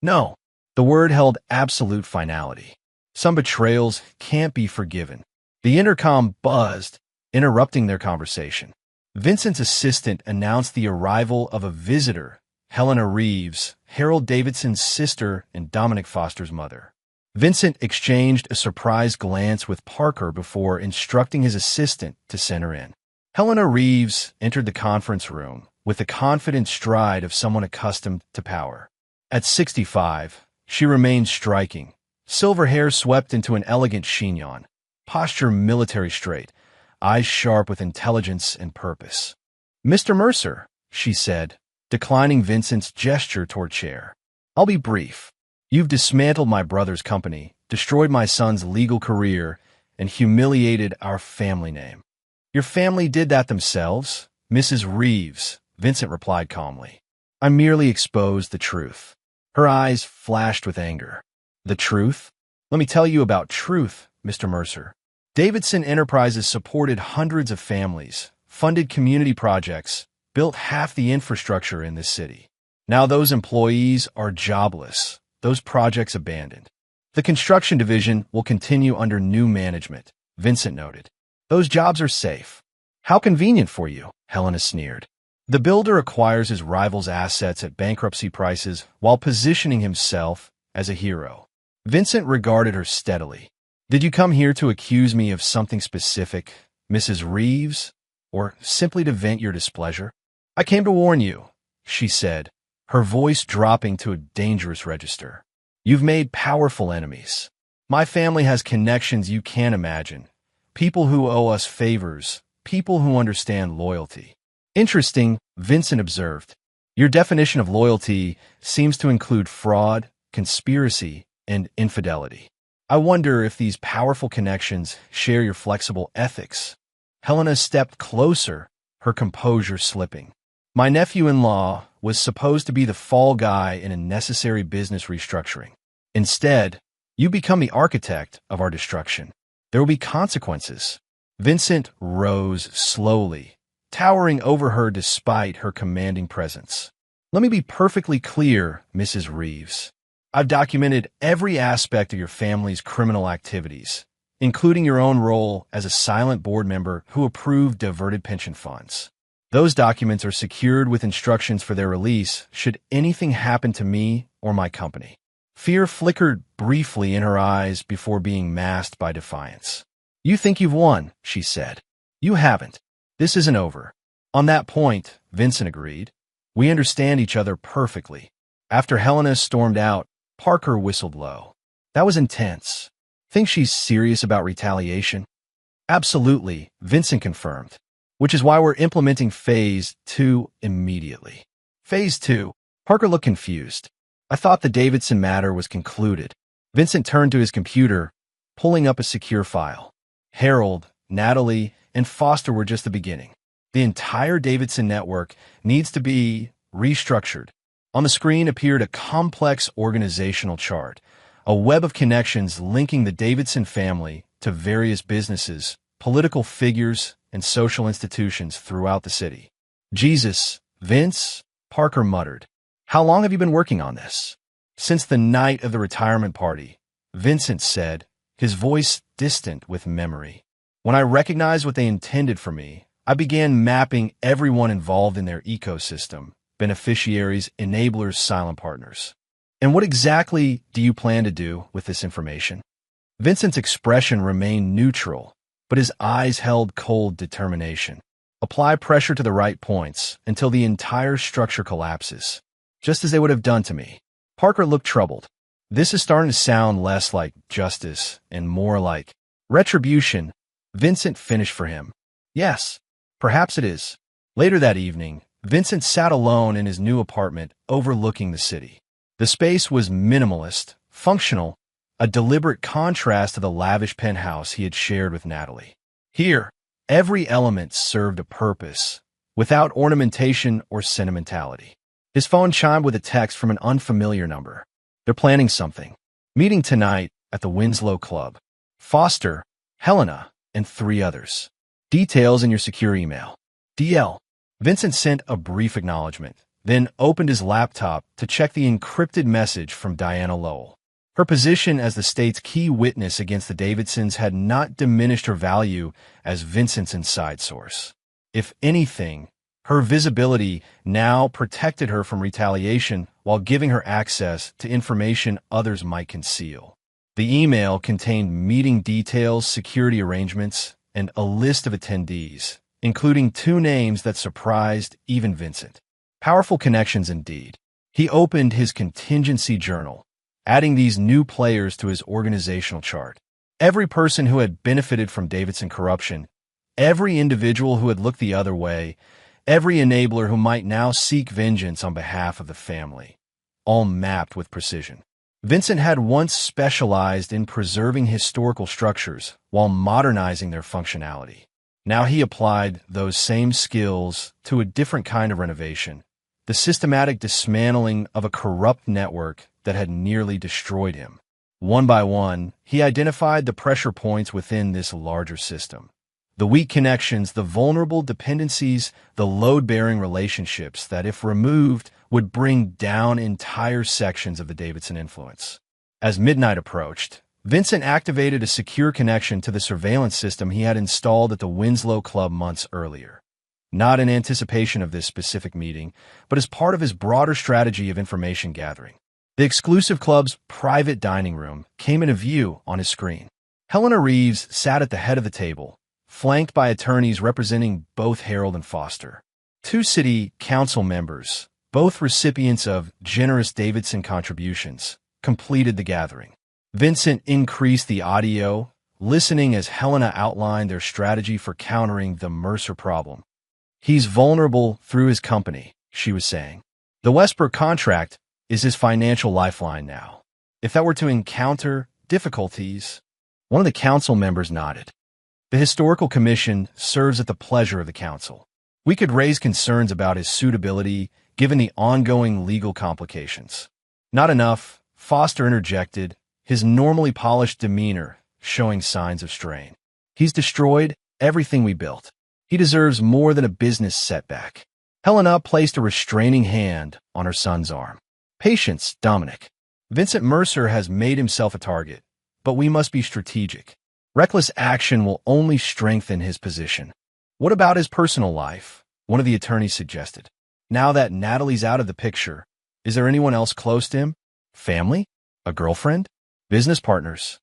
No. The word held absolute finality. Some betrayals can't be forgiven. The intercom buzzed, interrupting their conversation. Vincent's assistant announced the arrival of a visitor, Helena Reeves, Harold Davidson's sister and Dominic Foster's mother. Vincent exchanged a surprised glance with Parker before instructing his assistant to send her in. Helena Reeves entered the conference room with the confident stride of someone accustomed to power. At 65, she remained striking. Silver hair swept into an elegant chignon, posture military straight, eyes sharp with intelligence and purpose. "Mr. Mercer," she said, declining Vincent's gesture toward chair. "I'll be brief. You've dismantled my brother's company, destroyed my son's legal career, and humiliated our family name." "Your family did that themselves, Mrs. Reeves," Vincent replied calmly. "I merely exposed the truth." Her eyes flashed with anger. "The truth? Let me tell you about truth, Mr. Mercer. Davidson Enterprises supported hundreds of families, funded community projects, built half the infrastructure in this city. Now those employees are jobless, those projects abandoned. The construction division will continue under new management," Vincent noted. "Those jobs are safe." "How convenient for you," Helena sneered. "The builder acquires his rival's assets at bankruptcy prices while positioning himself as a hero." Vincent regarded her steadily. "Did you come here to accuse me of something specific, Mrs. Reeves, or simply to vent your displeasure?" "I came to warn you," she said, her voice dropping to a dangerous register. "You've made powerful enemies. My family has connections you can't imagine. People who owe us favors, people who understand loyalty." "Interesting," Vincent observed. "Your definition of loyalty seems to include fraud, conspiracy, and infidelity. I wonder if these powerful connections share your flexible ethics." Helena stepped closer, her composure slipping. "My nephew-in-law was supposed to be the fall guy in a necessary business restructuring. Instead, you become the architect of our destruction. There will be consequences." Vincent rose slowly, towering over her despite her commanding presence. "Let me be perfectly clear, Mrs. Reeves. I've documented every aspect of your family's criminal activities, including your own role as a silent board member who approved diverted pension funds. Those documents are secured with instructions for their release should anything happen to me or my company." Fear flickered briefly in her eyes before being masked by defiance. "You think you've won," she said. "You haven't. This isn't over." "On that point," Vincent agreed, "we understand each other perfectly." After Helena stormed out, Parker whistled low. "That was intense. Think she's serious about retaliation?" "Absolutely," Vincent confirmed, "which is why we're implementing Phase 2 immediately." "Phase 2? Parker looked confused. "I thought the Davidson matter was concluded." Vincent turned to his computer, pulling up a secure file. Harold, Natalie, and Foster were just the beginning. The entire Davidson network needs to be restructured. On the screen appeared a complex organizational chart, a web of connections linking the Davidson family to various businesses, political figures, and social institutions throughout the city. "Jesus, Vince," Parker muttered. "How long have you been working on this?" "Since the night of the retirement party," Vincent said, his voice distant with memory. "When I recognized what they intended for me, I began mapping everyone involved in their ecosystem: beneficiaries, enablers, silent partners." "And what exactly do you plan to do with this information?" Vincent's expression remained neutral, but his eyes held cold determination. "Apply pressure to the right points until the entire structure collapses, just as they would have done to me." Parker looked troubled. "This is starting to sound less like justice and more like retribution," Vincent finished for him. Yes, perhaps it is. Later that evening, Vincent sat alone in his new apartment overlooking the city. The space was minimalist, functional, a deliberate contrast to the lavish penthouse he had shared with Natalie. Here, every element served a purpose, without ornamentation or sentimentality. His phone chimed with a text from an unfamiliar number. They're planning something. Meeting tonight at the Winslow Club. Foster, Helena, and 3 others. Details in your secure email. DL. Vincent sent a brief acknowledgement, then opened his laptop to check the encrypted message from Diana Lowell. Her position as the state's key witness against the Davidsons had not diminished her value as Vincent's inside source. If anything, her visibility now protected her from retaliation while giving her access to information others might conceal. The email contained meeting details, security arrangements, and a list of attendees, including 2 names that surprised even Vincent. Powerful connections indeed. He opened his contingency journal, adding these new players to his organizational chart. Every person who had benefited from Davidson corruption, every individual who had looked the other way, every enabler who might now seek vengeance on behalf of the family, all mapped with precision. Vincent had once specialized in preserving historical structures while modernizing their functionality. Now he applied those same skills to a different kind of renovation, the systematic dismantling of a corrupt network that had nearly destroyed him. One by one, he identified the pressure points within this larger system. The weak connections, the vulnerable dependencies, the load-bearing relationships that, if removed, would bring down entire sections of the Davidson influence. As midnight approached, Vincent activated a secure connection to the surveillance system he had installed at the Winslow Club months earlier. Not in anticipation of this specific meeting, but as part of his broader strategy of information gathering. The exclusive club's private dining room came into view on his screen. Helena Reeves sat at the head of the table, flanked by attorneys representing both Harold and Foster. 2 city council members, both recipients of generous Davidson contributions, completed the gathering. Vincent increased the audio, listening as Helena outlined their strategy for countering the Mercer problem. He's vulnerable through his company, she was saying. The Westbrook contract is his financial lifeline now. If that were to encounter difficulties, one of the council members nodded. The Historical Commission serves at the pleasure of the council. We could raise concerns about his suitability given the ongoing legal complications. Not enough, Foster interjected, his normally polished demeanor showing signs of strain. He's destroyed everything we built. He deserves more than a business setback. Helena placed a restraining hand on her son's arm. Patience, Dominic. Vincent Mercer has made himself a target, but we must be strategic. Reckless action will only strengthen his position. What about his personal life? One of the attorneys suggested. Now that Natalie's out of the picture, is there anyone else close to him? Family? A girlfriend? Business partners?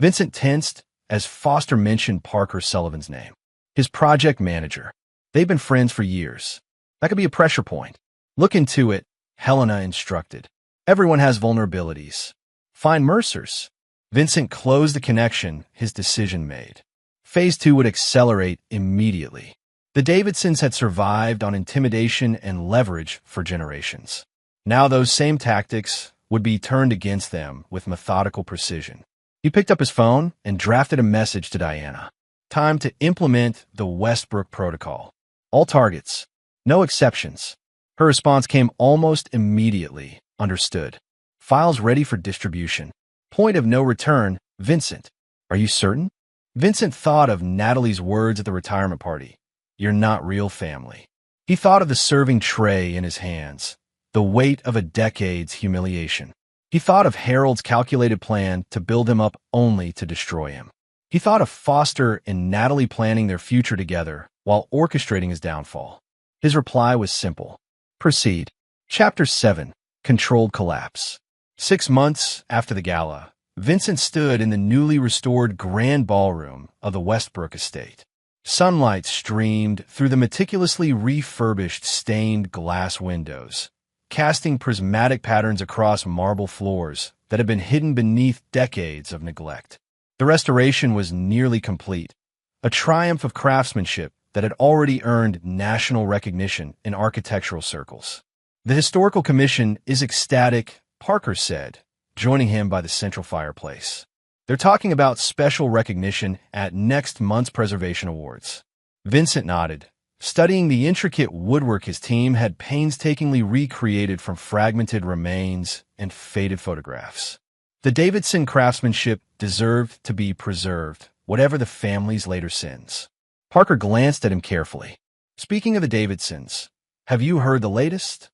Vincent tensed as Foster mentioned Parker Sullivan's name. His project manager. They've been friends for years. That could be a pressure point. Look into it, Helena instructed. Everyone has vulnerabilities. Find Mercer's. Vincent closed the connection, his decision made. Phase 2 would accelerate immediately. The Davidsons had survived on intimidation and leverage for generations. Now those same tactics would be turned against them with methodical precision. He picked up his phone and drafted a message to Diana. Time to implement the Westbrook Protocol. All targets. No exceptions. Her response came almost immediately. Understood. Files ready for distribution. Point of no return, Vincent. Are you certain? Vincent thought of Natalie's words at the retirement party. You're not real family. He thought of the serving tray in his hands, the weight of a decade's humiliation. He thought of Harold's calculated plan to build him up only to destroy him. He thought of Foster and Natalie planning their future together while orchestrating his downfall. His reply was simple. Proceed. Chapter 7. Controlled Collapse. 6 months after the gala, Vincent stood in the newly restored grand ballroom of the Westbrook estate. Sunlight streamed through the meticulously refurbished stained glass windows, casting prismatic patterns across marble floors that had been hidden beneath decades of neglect. The restoration was nearly complete. a triumph of craftsmanship that had already earned national recognition in architectural circles. The Historical Commission is ecstatic, Parker said, joining him by the central fireplace. They're talking about special recognition at next month's Preservation Awards. Vincent nodded, studying the intricate woodwork his team had painstakingly recreated from fragmented remains and faded photographs. The Davidson craftsmanship deserved to be preserved, whatever the family's later sins. Parker glanced at him carefully. Speaking of the Davidsons, have you heard the latest?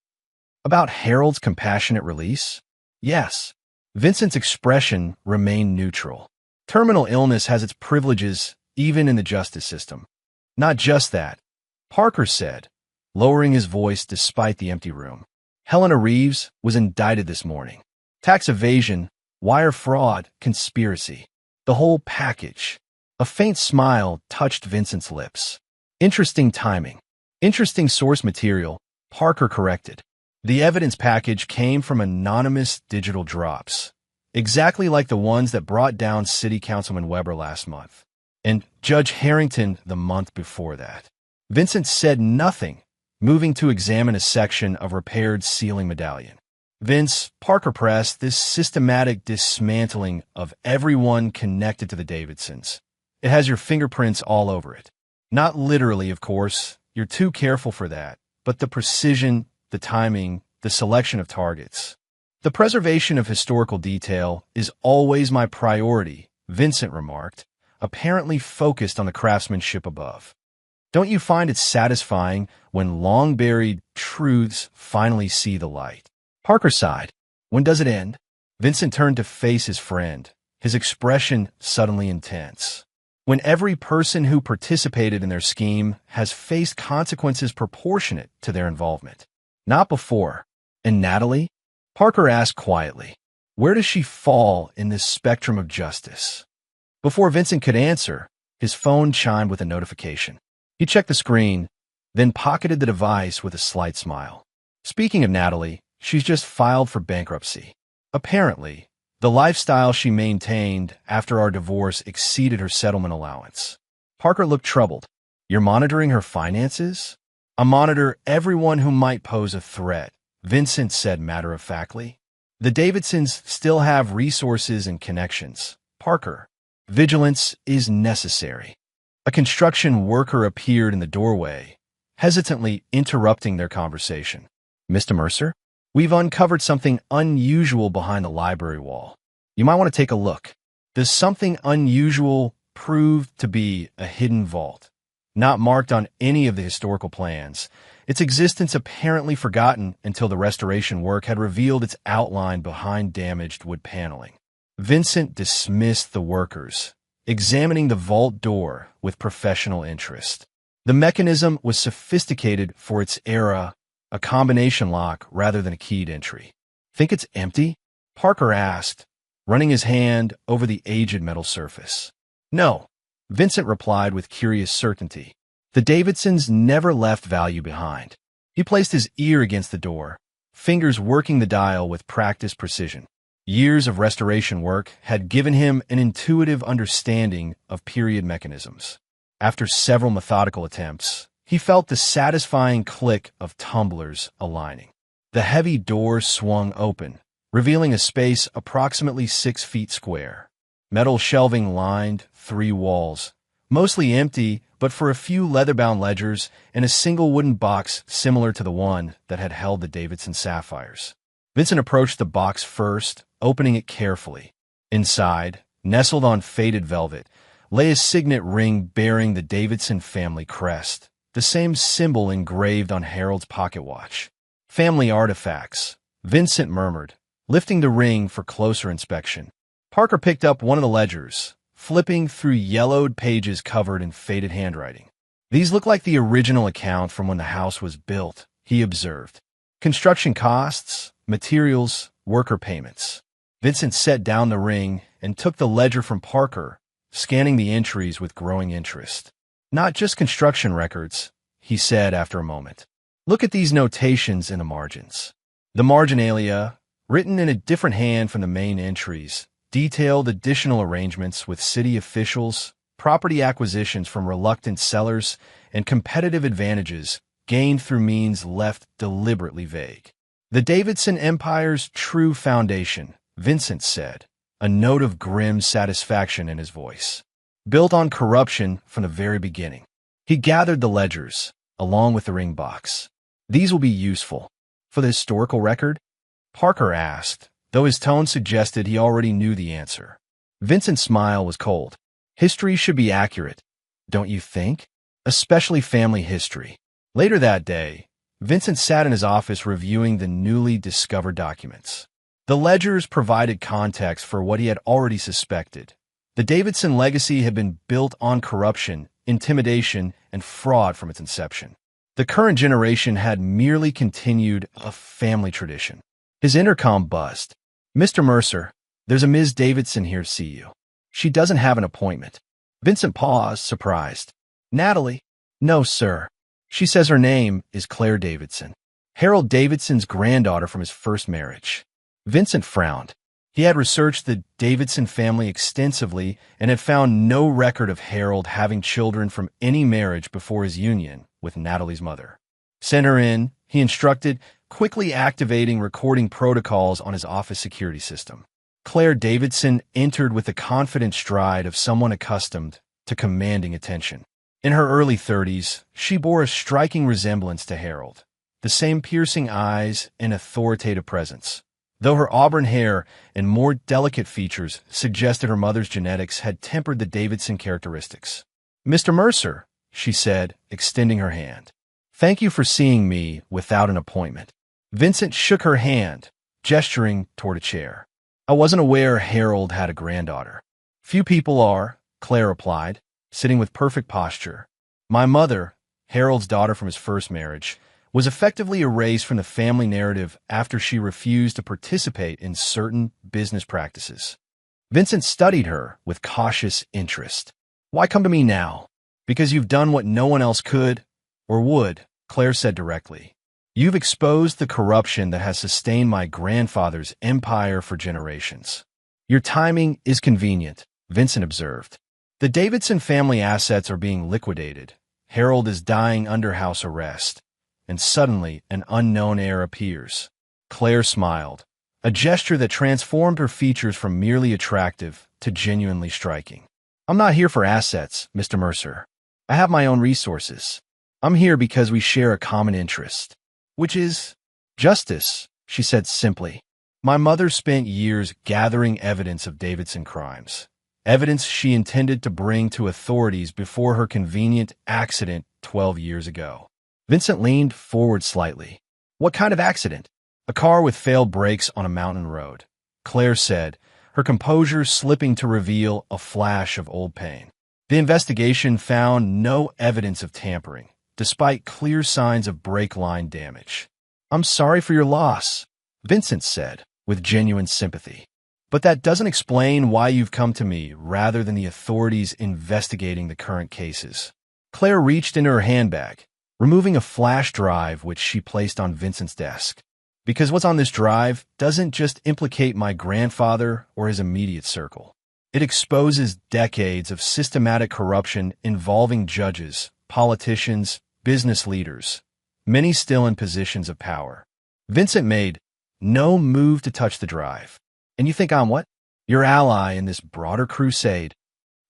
About Harold's compassionate release? Yes. Vincent's expression remained neutral. Terminal illness has its privileges, even in the justice system. Not just that, Parker said, lowering his voice despite the empty room. Helena Reeves was indicted this morning. Tax evasion, wire fraud, conspiracy. The whole package. A faint smile touched Vincent's lips. Interesting timing. Interesting source material, Parker corrected. The evidence package came from anonymous digital drops, exactly like the ones that brought down City Councilman Weber last month, and Judge Harrington the month before that. Vincent said nothing, moving to examine a section of repaired ceiling medallion. Vince, Parker pressed this systematic dismantling of everyone connected to the Davidsons. It has your fingerprints all over it. Not literally, of course. You're too careful for that. But the precision, the timing, the selection of targets. The preservation of historical detail is always my priority, Vincent remarked, apparently focused on the craftsmanship above. Don't you find it satisfying when long-buried truths finally see the light? Parker sighed. When does it end? Vincent turned to face his friend, his expression suddenly intense. When every person who participated in their scheme has faced consequences proportionate to their involvement. Not before. And Natalie? Parker asked quietly. Where does she fall in this spectrum of justice? Before Vincent could answer, his phone chimed with a notification. He checked the screen, then pocketed the device with a slight smile. Speaking of Natalie, she's just filed for bankruptcy. Apparently, the lifestyle she maintained after our divorce exceeded her settlement allowance. Parker looked troubled. You're monitoring her finances? I monitor everyone who might pose a threat, Vincent said matter-of-factly. The Davidsons still have resources and connections. Parker, vigilance is necessary. A construction worker appeared in the doorway, hesitantly interrupting their conversation. Mr. Mercer? We've uncovered something unusual behind the library wall. You might want to take a look. Does something unusual prove to be a hidden vault? Not marked on any of the historical plans, its existence apparently forgotten until the restoration work had revealed its outline behind damaged wood paneling. Vincent dismissed the workers, examining the vault door with professional interest. The mechanism was sophisticated for its era, a combination lock rather than a keyed entry. Think it's empty? Parker asked, running his hand over the aged metal surface. No, Vincent replied with curious certainty. The Davidsons never left value behind. He placed his ear against the door, fingers working the dial with practiced precision. Years of restoration work had given him an intuitive understanding of period mechanisms. After several methodical attempts, he felt the satisfying click of tumblers aligning. The heavy door swung open, revealing a space approximately 6 feet square. Metal shelving lined 3 walls, mostly empty but for a few leather-bound ledgers and a single wooden box similar to the one that had held the Davidson sapphires. Vincent approached the box first, opening it carefully. Inside, nestled on faded velvet, lay a signet ring bearing the Davidson family crest, the same symbol engraved on Harold's pocket watch. Family artifacts, Vincent murmured, lifting the ring for closer inspection. Parker picked up one of the ledgers, flipping through yellowed pages covered in faded handwriting. These look like the original account from when the house was built, he observed. Construction costs, materials, worker payments. Vincent set down the ring and took the ledger from Parker, scanning the entries with growing interest. Not just construction records, he said after a moment. Look at these notations in the margins. The marginalia, written in a different hand from the main entries, detailed additional arrangements with city officials, property acquisitions from reluctant sellers, and competitive advantages gained through means left deliberately vague. The Davidson Empire's true foundation, Vincent said, a note of grim satisfaction in his voice, built on corruption from the very beginning. He gathered the ledgers, along with the ring box. These will be useful. For the historical record? Parker asked, though his tone suggested he already knew the answer. Vincent's smile was cold. History should be accurate, don't you think? Especially family history. Later that day, Vincent sat in his office reviewing the newly discovered documents. The ledgers provided context for what he had already suspected. The Davidson legacy had been built on corruption, intimidation, and fraud from its inception. The current generation had merely continued a family tradition. His intercom buzzed. "Mr. Mercer, there's a Ms. Davidson here to see you. She doesn't have an appointment." Vincent paused, surprised. "Natalie?" "No, sir. She says her name is Claire Davidson. Harold Davidson's granddaughter from his first marriage." Vincent frowned. He had researched the Davidson family extensively and had found no record of Harold having children from any marriage before his union with Natalie's mother. "Send her in," he instructed, quickly activating recording protocols on his office security system. Claire Davidson entered with the confident stride of someone accustomed to commanding attention. In her early 30s, she bore a striking resemblance to Harold, the same piercing eyes and authoritative presence, though her auburn hair and more delicate features suggested her mother's genetics had tempered the Davidson characteristics. "Mr. Mercer," she said, extending her hand. "Thank you for seeing me without an appointment." Vincent shook her hand, gesturing toward a chair. "I wasn't aware Harold had a granddaughter." "Few people are," Claire replied, sitting with perfect posture. "My mother, Harold's daughter from his first marriage, was effectively erased from the family narrative after she refused to participate in certain business practices." Vincent studied her with cautious interest. "Why come to me now?" "Because you've done what no one else could or would," Claire said directly. "You've exposed the corruption that has sustained my grandfather's empire for generations." "Your timing is convenient," Vincent observed. "The Davidson family assets are being liquidated. Harold is dying under house arrest. And suddenly an unknown heir appears." Claire smiled, a gesture that transformed her features from merely attractive to genuinely striking. "I'm not here for assets, Mr. Mercer. I have my own resources. I'm here because we share a common interest." "Which is?" "Justice," she said simply. "My mother spent years gathering evidence of Davidson crimes, evidence she intended to bring to authorities before her convenient accident 12 years ago." Vincent leaned forward slightly. "What kind of accident?" "A car with failed brakes on a mountain road," Claire said, her composure slipping to reveal a flash of old pain. "The investigation found no evidence of tampering, despite clear signs of brake line damage." "I'm sorry for your loss," Vincent said, with genuine sympathy. "But that doesn't explain why you've come to me rather than the authorities investigating the current cases." Claire reached into her handbag, removing a flash drive which she placed on Vincent's desk. "Because what's on this drive doesn't just implicate my grandfather or his immediate circle. It exposes decades of systematic corruption involving judges, politicians, business leaders, many still in positions of power." Vincent made no move to touch the drive. "And you think I'm what?" "Your ally in this broader crusade.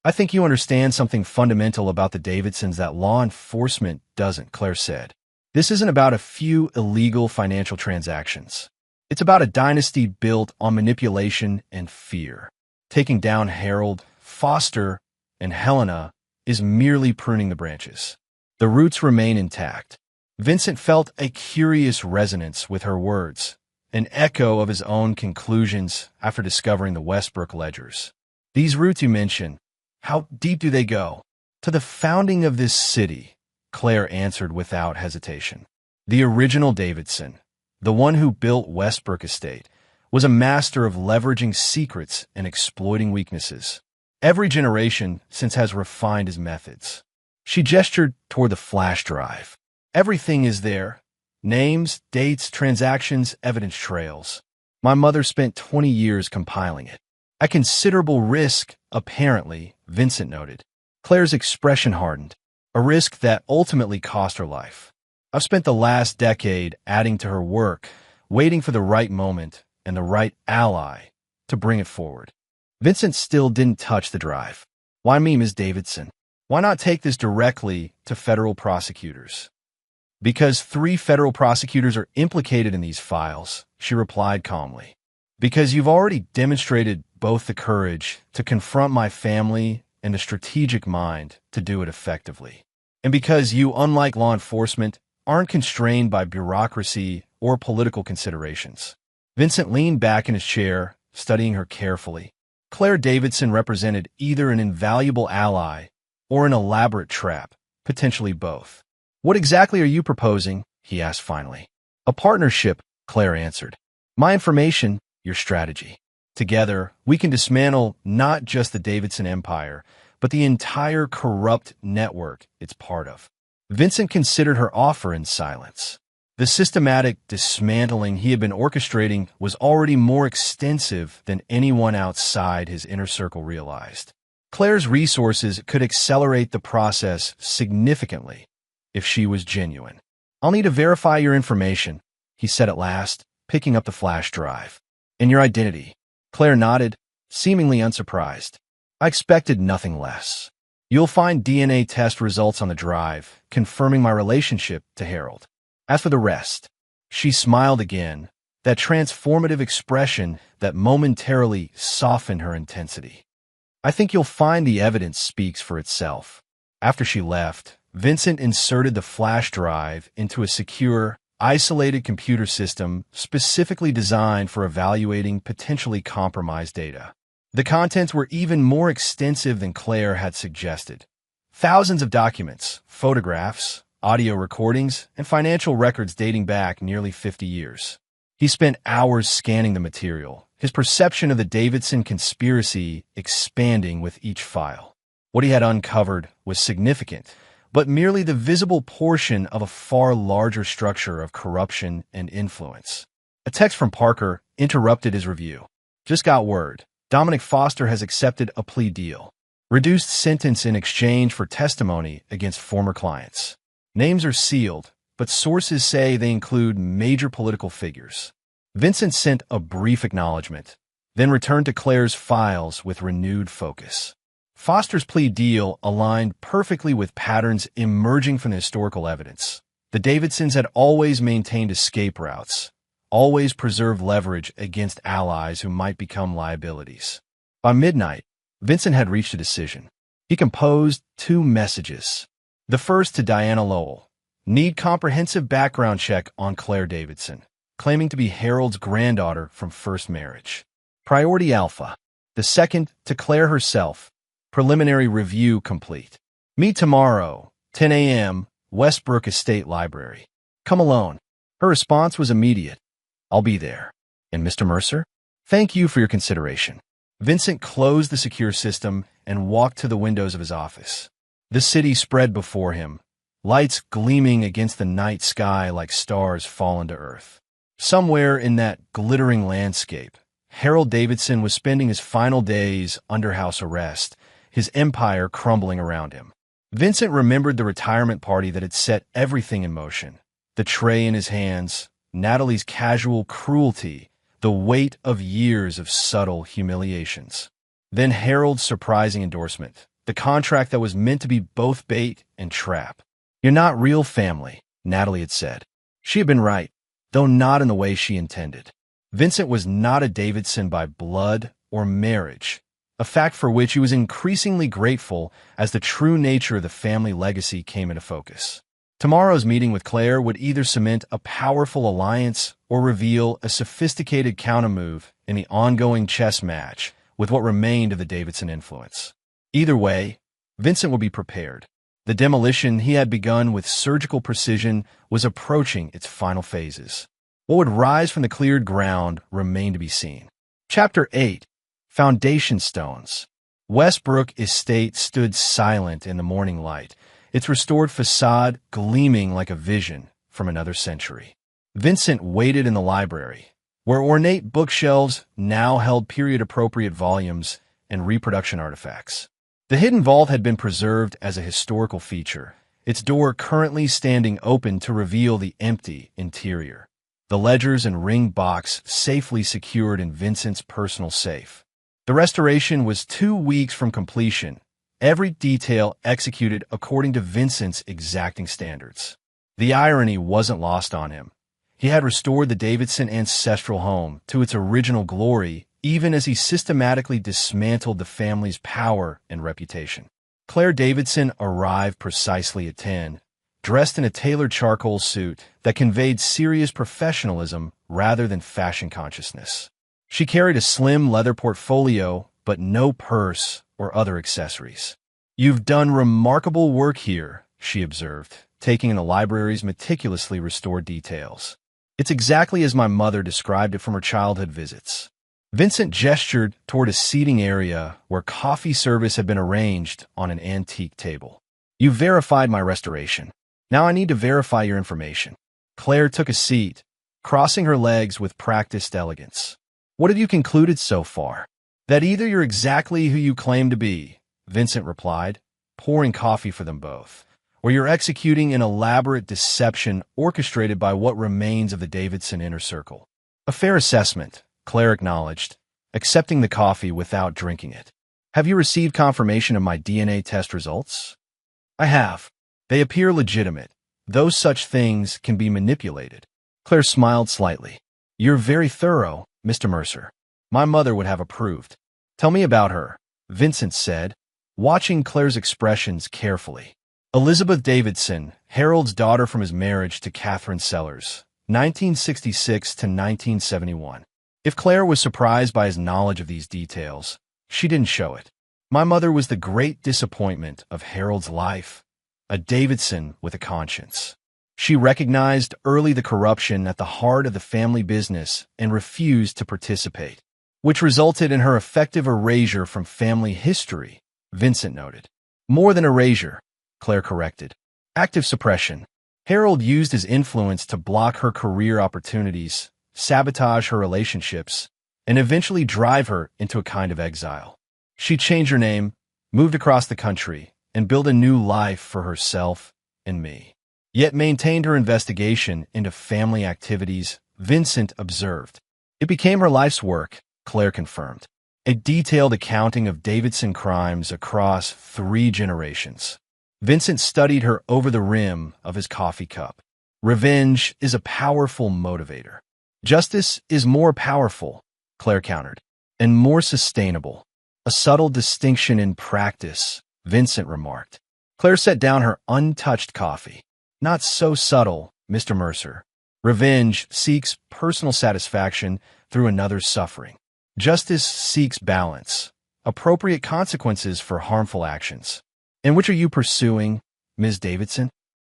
I think you understand something fundamental about the Davidsons that law enforcement doesn't," Claire said. "This isn't about a few illegal financial transactions. It's about a dynasty built on manipulation and fear. Taking down Harold, Foster, and Helena is merely pruning the branches. The roots remain intact." Vincent felt a curious resonance with her words, an echo of his own conclusions after discovering the Westbrook ledgers. "These roots you mention, how deep do they go?" "To the founding of this city," Claire answered without hesitation. "The original Davidson, the one who built Westbrook Estate, was a master of leveraging secrets and exploiting weaknesses. Every generation since has refined his methods." She gestured toward the flash drive. "Everything is there. Names, dates, transactions, evidence trails. My mother spent 20 years compiling it. At considerable risk, apparently," Vincent noted. Claire's expression hardened, a risk that ultimately cost her life. I've spent the last decade adding to her work, waiting for the right moment and the right ally to bring it forward. Vincent still didn't touch the drive. Why me, Ms. Davidson? Why not take this directly to federal prosecutors? Because 3 federal prosecutors are implicated in these files, she replied calmly. Because you've already demonstrated both the courage to confront my family and the strategic mind to do it effectively. And because you, unlike law enforcement, aren't constrained by bureaucracy or political considerations. Vincent leaned back in his chair, studying her carefully. Claire Davidson represented either an invaluable ally or an elaborate trap, potentially both. What exactly are you proposing? He asked finally. A partnership, Claire answered. My information, your strategy. Together, we can dismantle not just the Davidson empire, but the entire corrupt network it's part of. Vincent considered her offer in silence. The systematic dismantling he had been orchestrating was already more extensive than anyone outside his inner circle realized. Claire's resources could accelerate the process significantly if she was genuine. I'll need to verify your information, he said at last, picking up the flash drive. And your identity. Claire nodded, seemingly unsurprised. I expected nothing less. You'll find DNA test results on the drive, confirming my relationship to Harold. As for the rest, she smiled again, that transformative expression that momentarily softened her intensity. I think you'll find the evidence speaks for itself. After she left, Vincent inserted the flash drive into a secure, isolated computer system specifically designed for evaluating potentially compromised data. The contents were even more extensive than Claire had suggested. Thousands of documents, photographs, audio recordings, and financial records dating back nearly 50 years. He spent hours scanning the material, his perception of the Davidson conspiracy expanding with each file. What he had uncovered was significant, but merely the visible portion of a far larger structure of corruption and influence. A text from Parker interrupted his review. Just got word. Dominic Foster has accepted a plea deal. Reduced sentence in exchange for testimony against former clients. Names are sealed, but sources say they include major political figures. Vincent sent a brief acknowledgement, then returned to Claire's files with renewed focus. Foster's plea deal aligned perfectly with patterns emerging from the historical evidence. The Davidsons had always maintained escape routes, always preserved leverage against allies who might become liabilities. By midnight, Vincent had reached a decision. He composed 2 messages. The first to Diana Lowell. Need comprehensive background check on Claire Davidson, claiming to be Harold's granddaughter from first marriage. Priority Alpha. The second to Claire herself. Preliminary review complete. Meet tomorrow, 10 a.m., Westbrook Estate Library. Come alone. Her response was immediate. I'll be there. And Mr. Mercer? Thank you for your consideration. Vincent closed the secure system and walked to the windows of his office. The city spread before him, lights gleaming against the night sky like stars fallen to earth. Somewhere in that glittering landscape, Harold Davidson was spending his final days under house arrest, his empire crumbling around him. Vincent remembered the retirement party that had set everything in motion. The tray in his hands, Natalie's casual cruelty, the weight of years of subtle humiliations. Then Harold's surprising endorsement, the contract that was meant to be both bait and trap. You're not real family, Natalie had said. She had been right, though not in the way she intended. Vincent was not a Davidson by blood or marriage, a fact for which he was increasingly grateful as the true nature of the family legacy came into focus. Tomorrow's meeting with Claire would either cement a powerful alliance or reveal a sophisticated countermove in the ongoing chess match with what remained of the Davidson influence. Either way, Vincent would be prepared. The demolition he had begun with surgical precision was approaching its final phases. What would rise from the cleared ground remained to be seen. Chapter 8. Foundation Stones. Westbrook Estate stood silent in the morning light, its restored facade gleaming like a vision from another century. Vincent waited in the library, where ornate bookshelves now held period-appropriate volumes and reproduction artifacts. The hidden vault had been preserved as a historical feature, its door currently standing open to reveal the empty interior. The ledgers and ring box safely secured in Vincent's personal safe. The restoration was 2 weeks from completion, every detail executed according to Vincent's exacting standards. The irony wasn't lost on him. He had restored the Davidson ancestral home to its original glory, even as he systematically dismantled the family's power and reputation. Claire Davidson arrived precisely at 10, dressed in a tailored charcoal suit that conveyed serious professionalism rather than fashion consciousness. She carried a slim leather portfolio, but no purse or other accessories. "You've done remarkable work here," she observed, taking in the library's meticulously restored details. "It's exactly as my mother described it from her childhood visits." Vincent gestured toward a seating area where coffee service had been arranged on an antique table. "You've verified my restoration. Now I need to verify your information." Claire took a seat, crossing her legs with practiced elegance. "What have you concluded so far?" "That either you're exactly who you claim to be," Vincent replied, pouring coffee for them both, "or you're executing an elaborate deception orchestrated by what remains of the Davidson inner circle." "A fair assessment," Claire acknowledged, accepting the coffee without drinking it. "Have you received confirmation of my DNA test results?" "I have. They appear legitimate, though such things can be manipulated." Claire smiled slightly. "You're very thorough, Mr. Mercer. My mother would have approved." "Tell me about her," Vincent said, watching Claire's expressions carefully. "Elizabeth Davidson, Harold's daughter from his marriage to Catherine Sellers, 1966 to 1971. If Claire was surprised by his knowledge of these details, she didn't show it. "My mother was the great disappointment of Harold's life, a Davidson with a conscience. She recognized early the corruption at the heart of the family business and refused to participate, which resulted in her effective erasure from family history," Vincent noted. "More than erasure," Claire corrected. "Active suppression. Harold used his influence to block her career opportunities, sabotage her relationships, and eventually drive her into a kind of exile. She changed her name, moved across the country, and built a new life for herself and me. Yet maintained her investigation into family activities," Vincent observed. "It became her life's work," Claire confirmed. "A detailed accounting of Davidson crimes across 3 generations." Vincent studied her over the rim of his coffee cup. "Revenge is a powerful motivator." "Justice is more powerful," Claire countered, "and more sustainable. A subtle distinction in practice," Vincent remarked. Claire set down her untouched coffee. "Not so subtle, Mr. Mercer. Revenge seeks personal satisfaction through another's suffering. Justice seeks balance, appropriate consequences for harmful actions." "And which are you pursuing, Ms. Davidson?"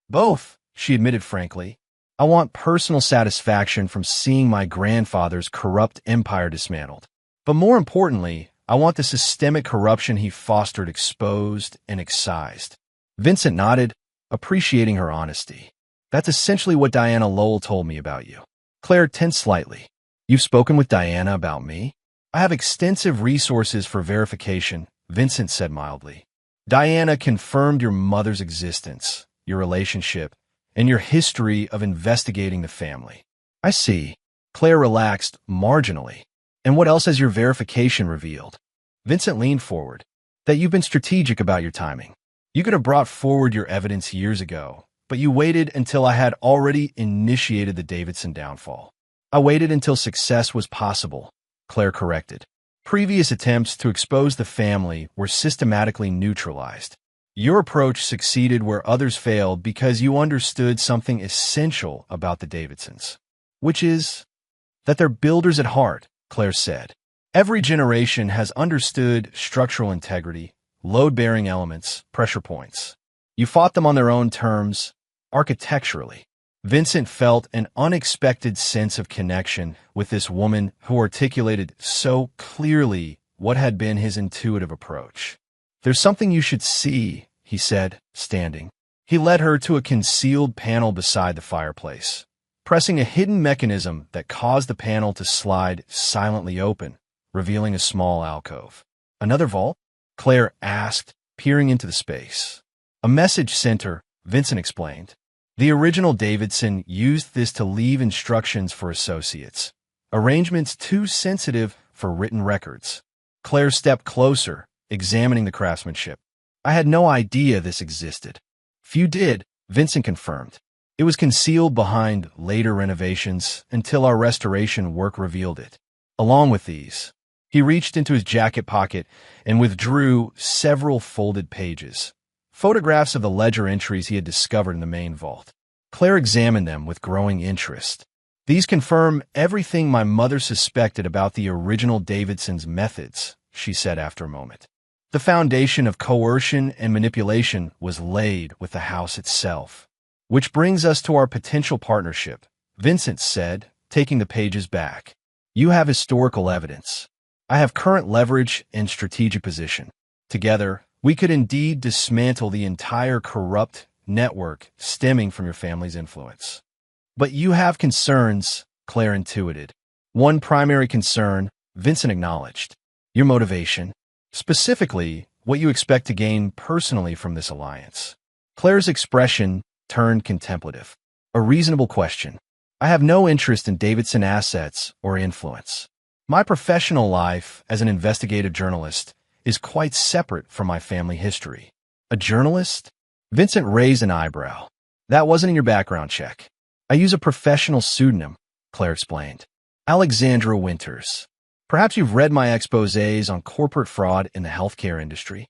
"Both," she admitted frankly. "I want personal satisfaction from seeing my grandfather's corrupt empire dismantled. But more importantly, I want the systemic corruption he fostered exposed and excised." Vincent nodded, appreciating her honesty. "That's essentially what Diana Lowell told me about you." Claire tensed slightly. "You've spoken with Diana about me?" "I have extensive resources for verification," Vincent said mildly. "Diana confirmed your mother's existence, your relationship, and your history of investigating the family." "I see." Claire relaxed marginally. "And what else has your verification revealed?" Vincent leaned forward. "That you've been strategic about your timing. You could have brought forward your evidence years ago, but you waited until I had already initiated the Davidson downfall." "I waited until success was possible," Claire corrected. "Previous attempts to expose the family were systematically neutralized. Your approach succeeded where others failed because you understood something essential about the Davidsons." "Which is?" "That they're builders at heart," Claire said. "Every generation has understood structural integrity, load-bearing elements, pressure points. You fought them on their own terms, architecturally." Vincent felt an unexpected sense of connection with this woman who articulated so clearly what had been his intuitive approach. "There's something you should see," he said, standing. He led her to a concealed panel beside the fireplace, pressing a hidden mechanism that caused the panel to slide silently open, revealing a small alcove. "Another vault?" Claire asked, peering into the space. A message center, Vincent explained. The original Davidson used this to leave instructions for associates. Arrangements too sensitive for written records. Claire stepped closer, examining the craftsmanship. I had no idea this existed. Few did, Vincent confirmed. It was concealed behind later renovations until our restoration work revealed it. Along with these, he reached into his jacket pocket and withdrew several folded pages, photographs of the ledger entries he had discovered in the main vault. Claire examined them with growing interest. These confirm everything my mother suspected about the original Davidson's methods, she said after a moment. The foundation of coercion and manipulation was laid with the house itself. Which brings us to our potential partnership, Vincent said, taking the pages back. You have historical evidence. I have current leverage and strategic position. Together, we could indeed dismantle the entire corrupt network stemming from your family's influence. But you have concerns, Claire intuited. One primary concern, Vincent acknowledged. Your motivation. Specifically, what you expect to gain personally from this alliance. Claire's expression turned contemplative. A reasonable question. I have no interest in Davidson assets or influence. My professional life as an investigative journalist is quite separate from my family history. A journalist? Vincent raised an eyebrow. That wasn't in your background check. I use a professional pseudonym, Claire explained. Alexandra Winters. Perhaps you've read my exposés on corporate fraud in the healthcare industry.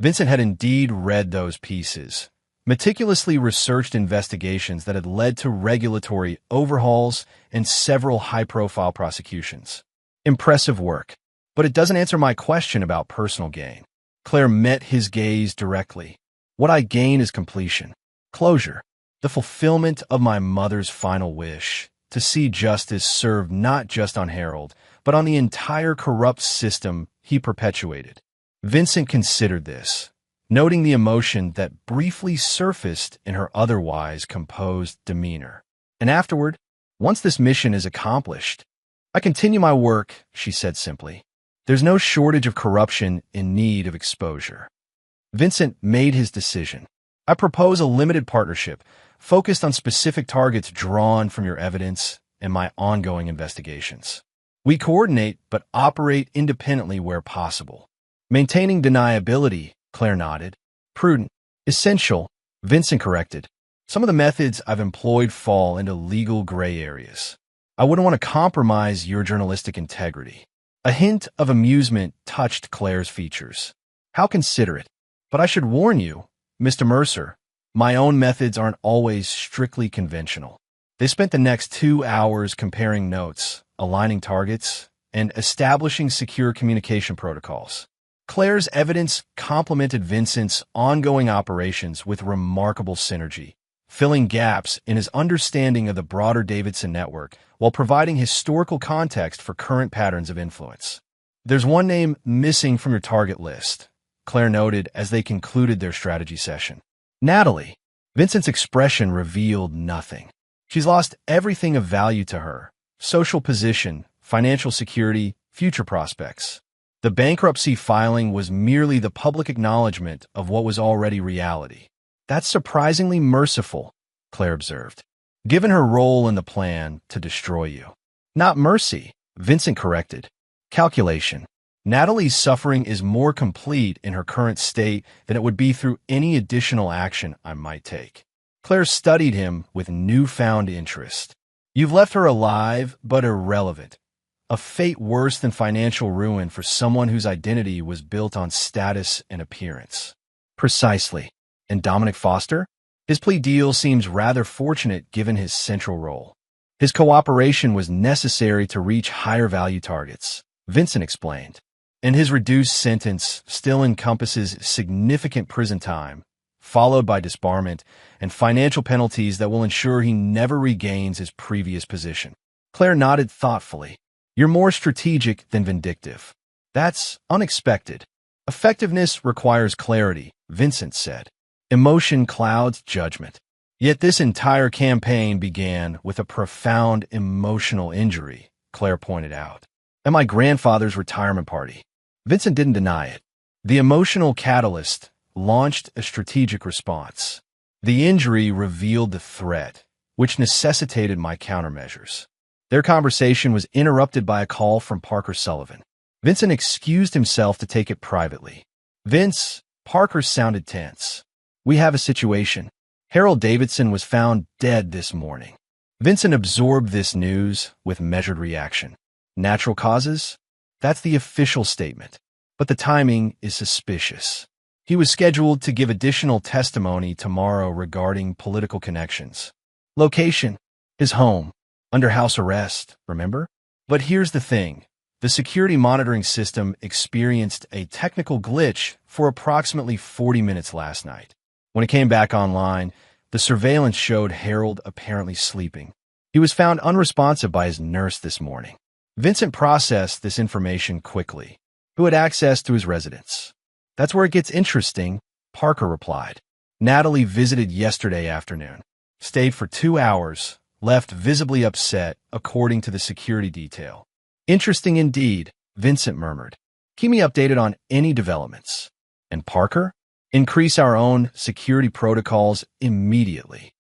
Vincent had indeed read those pieces, meticulously researched investigations that had led to regulatory overhauls and several high-profile prosecutions. Impressive work, but it doesn't answer my question about personal gain. Claire met his gaze directly. What I gain is completion, closure, the fulfillment of my mother's final wish, to see justice served not just on Harold, but on the entire corrupt system he perpetuated. Vincent considered this, noting the emotion that briefly surfaced in her otherwise composed demeanor. And afterward, once this mission is accomplished, I continue my work, she said simply. There's no shortage of corruption in need of exposure. Vincent made his decision. I propose a limited partnership focused on specific targets drawn from your evidence and my ongoing investigations. We coordinate but operate independently where possible. Maintaining deniability, Claire nodded. Prudent. Essential, Vincent corrected. Some of the methods I've employed fall into legal gray areas. I wouldn't want to compromise your journalistic integrity. A hint of amusement touched Claire's features. How considerate. But I should warn you, Mr. Mercer, my own methods aren't always strictly conventional. They spent the next 2 hours comparing notes, aligning targets, and establishing secure communication protocols. Claire's evidence complemented Vincent's ongoing operations with remarkable synergy, filling gaps in his understanding of the broader Davidson network while providing historical context for current patterns of influence. There's one name missing from your target list, Claire noted as they concluded their strategy session. Natalie. Vincent's expression revealed nothing. She's lost everything of value to her: social position, financial security, future prospects. The bankruptcy filing was merely the public acknowledgement of what was already reality. That's surprisingly merciful, Claire observed, given her role in the plan to destroy you. Not mercy, Vincent corrected. Calculation. Natalie's suffering is more complete in her current state than it would be through any additional action I might take. Claire studied him with newfound interest. You've left her alive but irrelevant. A fate worse than financial ruin for someone whose identity was built on status and appearance. Precisely. And Dominic Foster? His plea deal seems rather fortunate given his central role. His cooperation was necessary to reach higher value targets, Vincent explained. And his reduced sentence still encompasses significant prison time, followed by disbarment and financial penalties that will ensure he never regains his previous position. Claire nodded thoughtfully. You're more strategic than vindictive. That's unexpected. Effectiveness requires clarity, Vincent said. Emotion clouds judgment. Yet this entire campaign began with a profound emotional injury, Claire pointed out. At my grandfather's retirement party. Vincent didn't deny it. The emotional catalyst launched a strategic response. The injury revealed the threat, which necessitated my countermeasures. Their conversation was interrupted by a call from Parker Sullivan. Vincent excused himself to take it privately. "Vince," Parker sounded tense. "We have a situation. Harold Davidson was found dead this morning." Vincent absorbed this news with measured reaction. Natural causes? That's the official statement. But the timing is suspicious. He was scheduled to give additional testimony tomorrow regarding political connections. Location? His home. Under house arrest, remember? But here's the thing. The security monitoring system experienced a technical glitch for approximately 40 minutes last night. When it came back online, the surveillance showed Harold apparently sleeping. He was found unresponsive by his nurse this morning. Vincent processed this information quickly. Who had access to his residence? "That's where it gets interesting," Parker replied. "Natalie visited yesterday afternoon, stayed for 2 hours, left visibly upset, according to the security detail." "Interesting indeed," Vincent murmured. "Keep me updated on any developments." "And Parker?" "Increase our own security protocols immediately."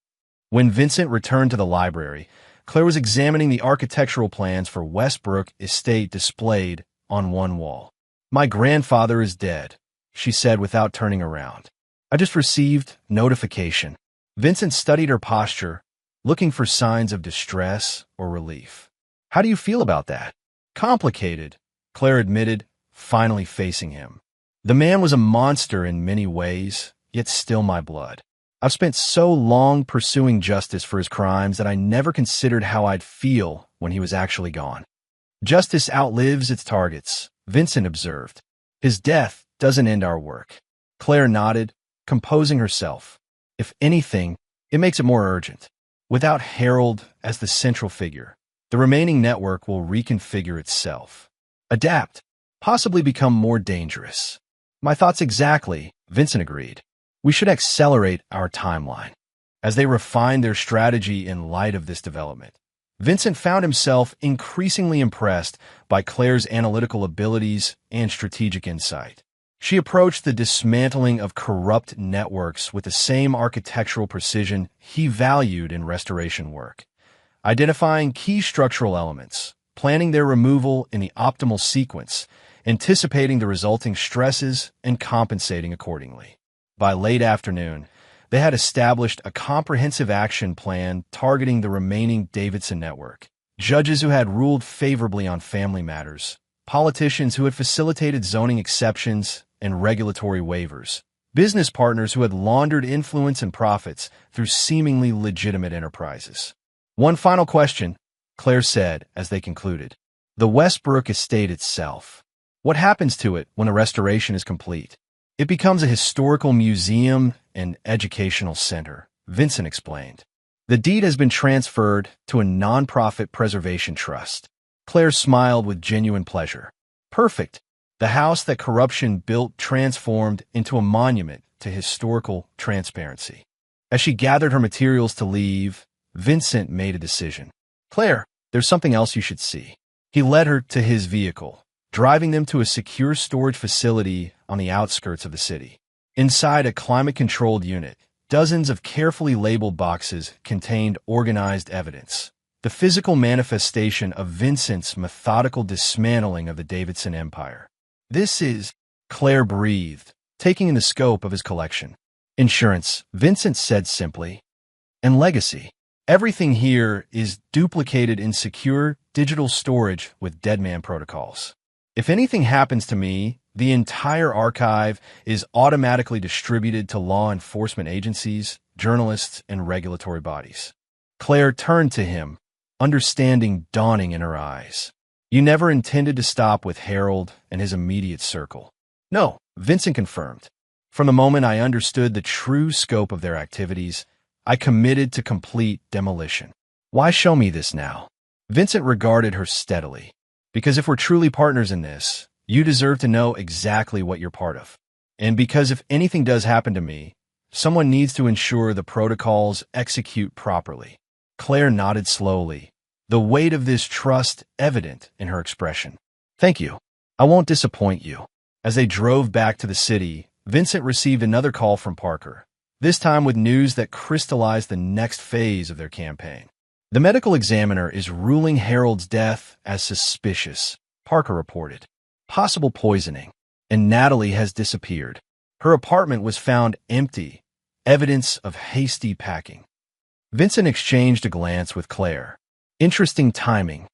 When Vincent returned to the library, Claire was examining the architectural plans for Westbrook Estate displayed on one wall. "My grandfather is dead," she said without turning around. "I just received notification." Vincent studied her posture, looking for signs of distress or relief. "How do you feel about that?" "Complicated," Claire admitted, finally facing him. "The man was a monster in many ways, yet still my blood. I've spent so long pursuing justice for his crimes that I never considered how I'd feel when he was actually gone." "Justice outlives its targets," Vincent observed. "His death doesn't end our work." Claire nodded, composing herself. "If anything, it makes it more urgent. Without Harold as the central figure, the remaining network will reconfigure itself. Adapt, possibly become more dangerous." "My thoughts exactly," Vincent agreed. "We should accelerate our timeline." As they refined their strategy in light of this development, Vincent found himself increasingly impressed by Claire's analytical abilities and strategic insight. She approached the dismantling of corrupt networks with the same architectural precision he valued in restoration work, identifying key structural elements, planning their removal in the optimal sequence, anticipating the resulting stresses, and compensating accordingly. By late afternoon, they had established a comprehensive action plan targeting the remaining Davidson network. Judges who had ruled favorably on family matters, politicians who had facilitated zoning exceptions and regulatory waivers, business partners who had laundered influence and profits through seemingly legitimate enterprises. "One final question," Claire said as they concluded. "The Westbrook estate itself. What happens to it when the restoration is complete?" "It becomes a historical museum and educational center," Vincent explained. "The deed has been transferred to a nonprofit preservation trust." Claire smiled with genuine pleasure. "Perfect. The house that corruption built transformed into a monument to historical transparency." As she gathered her materials to leave, Vincent made a decision. "Claire, there's something else you should see." He led her to his vehicle, driving them to a secure storage facility on the outskirts of the city. Inside a climate-controlled unit, dozens of carefully labeled boxes contained organized evidence, the physical manifestation of Vincent's methodical dismantling of the Davidson empire. "This is," Claire breathed, taking in the scope of his collection. "Insurance," Vincent said simply. "And legacy. Everything here is duplicated in secure digital storage with deadman protocols. If anything happens to me, the entire archive is automatically distributed to law enforcement agencies, journalists, and regulatory bodies." Claire turned to him, understanding dawning in her eyes. "You never intended to stop with Harold and his immediate circle." "No," Vincent confirmed. "From the moment I understood the true scope of their activities, I committed to complete demolition." "Why show me this now?" Vincent regarded her steadily. "Because if we're truly partners in this, you deserve to know exactly what you're part of. And because if anything does happen to me, someone needs to ensure the protocols execute properly." Claire nodded slowly, the weight of this trust evident in her expression. "Thank you. I won't disappoint you." As they drove back to the city, Vincent received another call from Parker, this time with news that crystallized the next phase of their campaign. The medical examiner is ruling Harold's death as suspicious, Parker reported. Possible poisoning. And Natalie has disappeared. Her apartment was found empty, evidence of hasty packing. Vincent exchanged a glance with Claire. Interesting timing.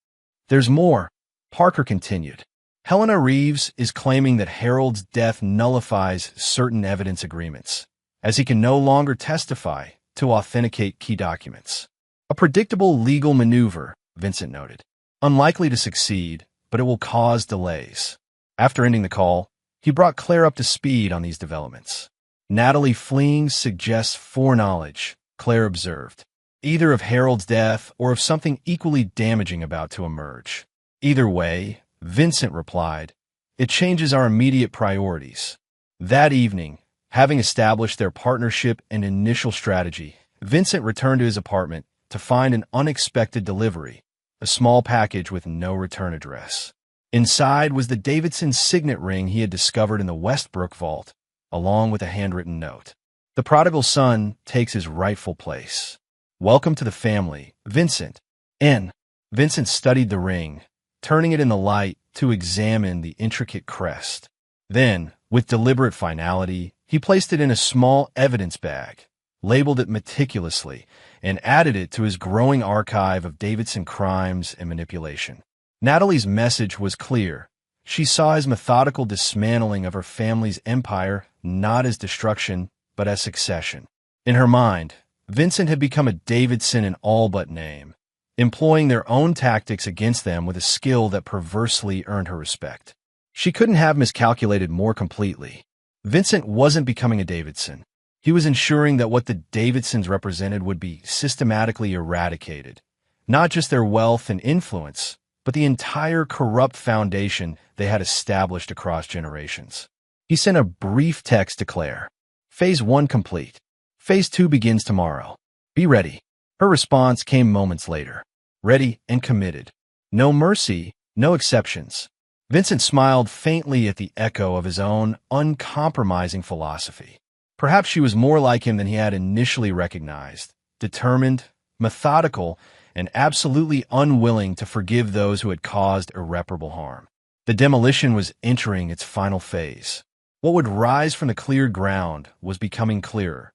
There's more, Parker continued. Helena Reeves is claiming that Harold's death nullifies certain evidence agreements, as he can no longer testify to authenticate key documents. A predictable legal maneuver, Vincent noted. Unlikely to succeed, but it will cause delays. After ending the call, he brought Claire up to speed on these developments. Natalie fleeing suggests foreknowledge, Claire observed, either of Harold's death or of something equally damaging about to emerge. Either way, Vincent replied, it changes our immediate priorities. That evening, having established their partnership and initial strategy, Vincent returned to his apartment to find an unexpected delivery, a small package with no return address. Inside was the Davidson signet ring he had discovered in the Westbrook vault, along with a handwritten note. The prodigal son takes his rightful place. Welcome to the family, Vincent. N. Vincent studied the ring, turning it in the light to examine the intricate crest. Then, with deliberate finality, he placed it in a small evidence bag, labeled it meticulously, and added it to his growing archive of Davidson crimes and manipulation. Natalie's message was clear. She saw his methodical dismantling of her family's empire not as destruction, but as succession. In her mind, Vincent had become a Davidson in all but name, employing their own tactics against them with a skill that perversely earned her respect. She couldn't have miscalculated more completely. Vincent wasn't becoming a Davidson. He was ensuring that what the Davidsons represented would be systematically eradicated, not just their wealth and influence, but the entire corrupt foundation they had established across generations. He sent a brief text to Claire. Phase 1 complete. Phase 2 begins tomorrow. Be ready. Her response came moments later. Ready and committed. No mercy, no exceptions. Vincent smiled faintly at the echo of his own uncompromising philosophy. Perhaps she was more like him than he had initially recognized, determined, methodical, and absolutely unwilling to forgive those who had caused irreparable harm. The demolition was entering its final phase. What would rise from the cleared ground was becoming clearer.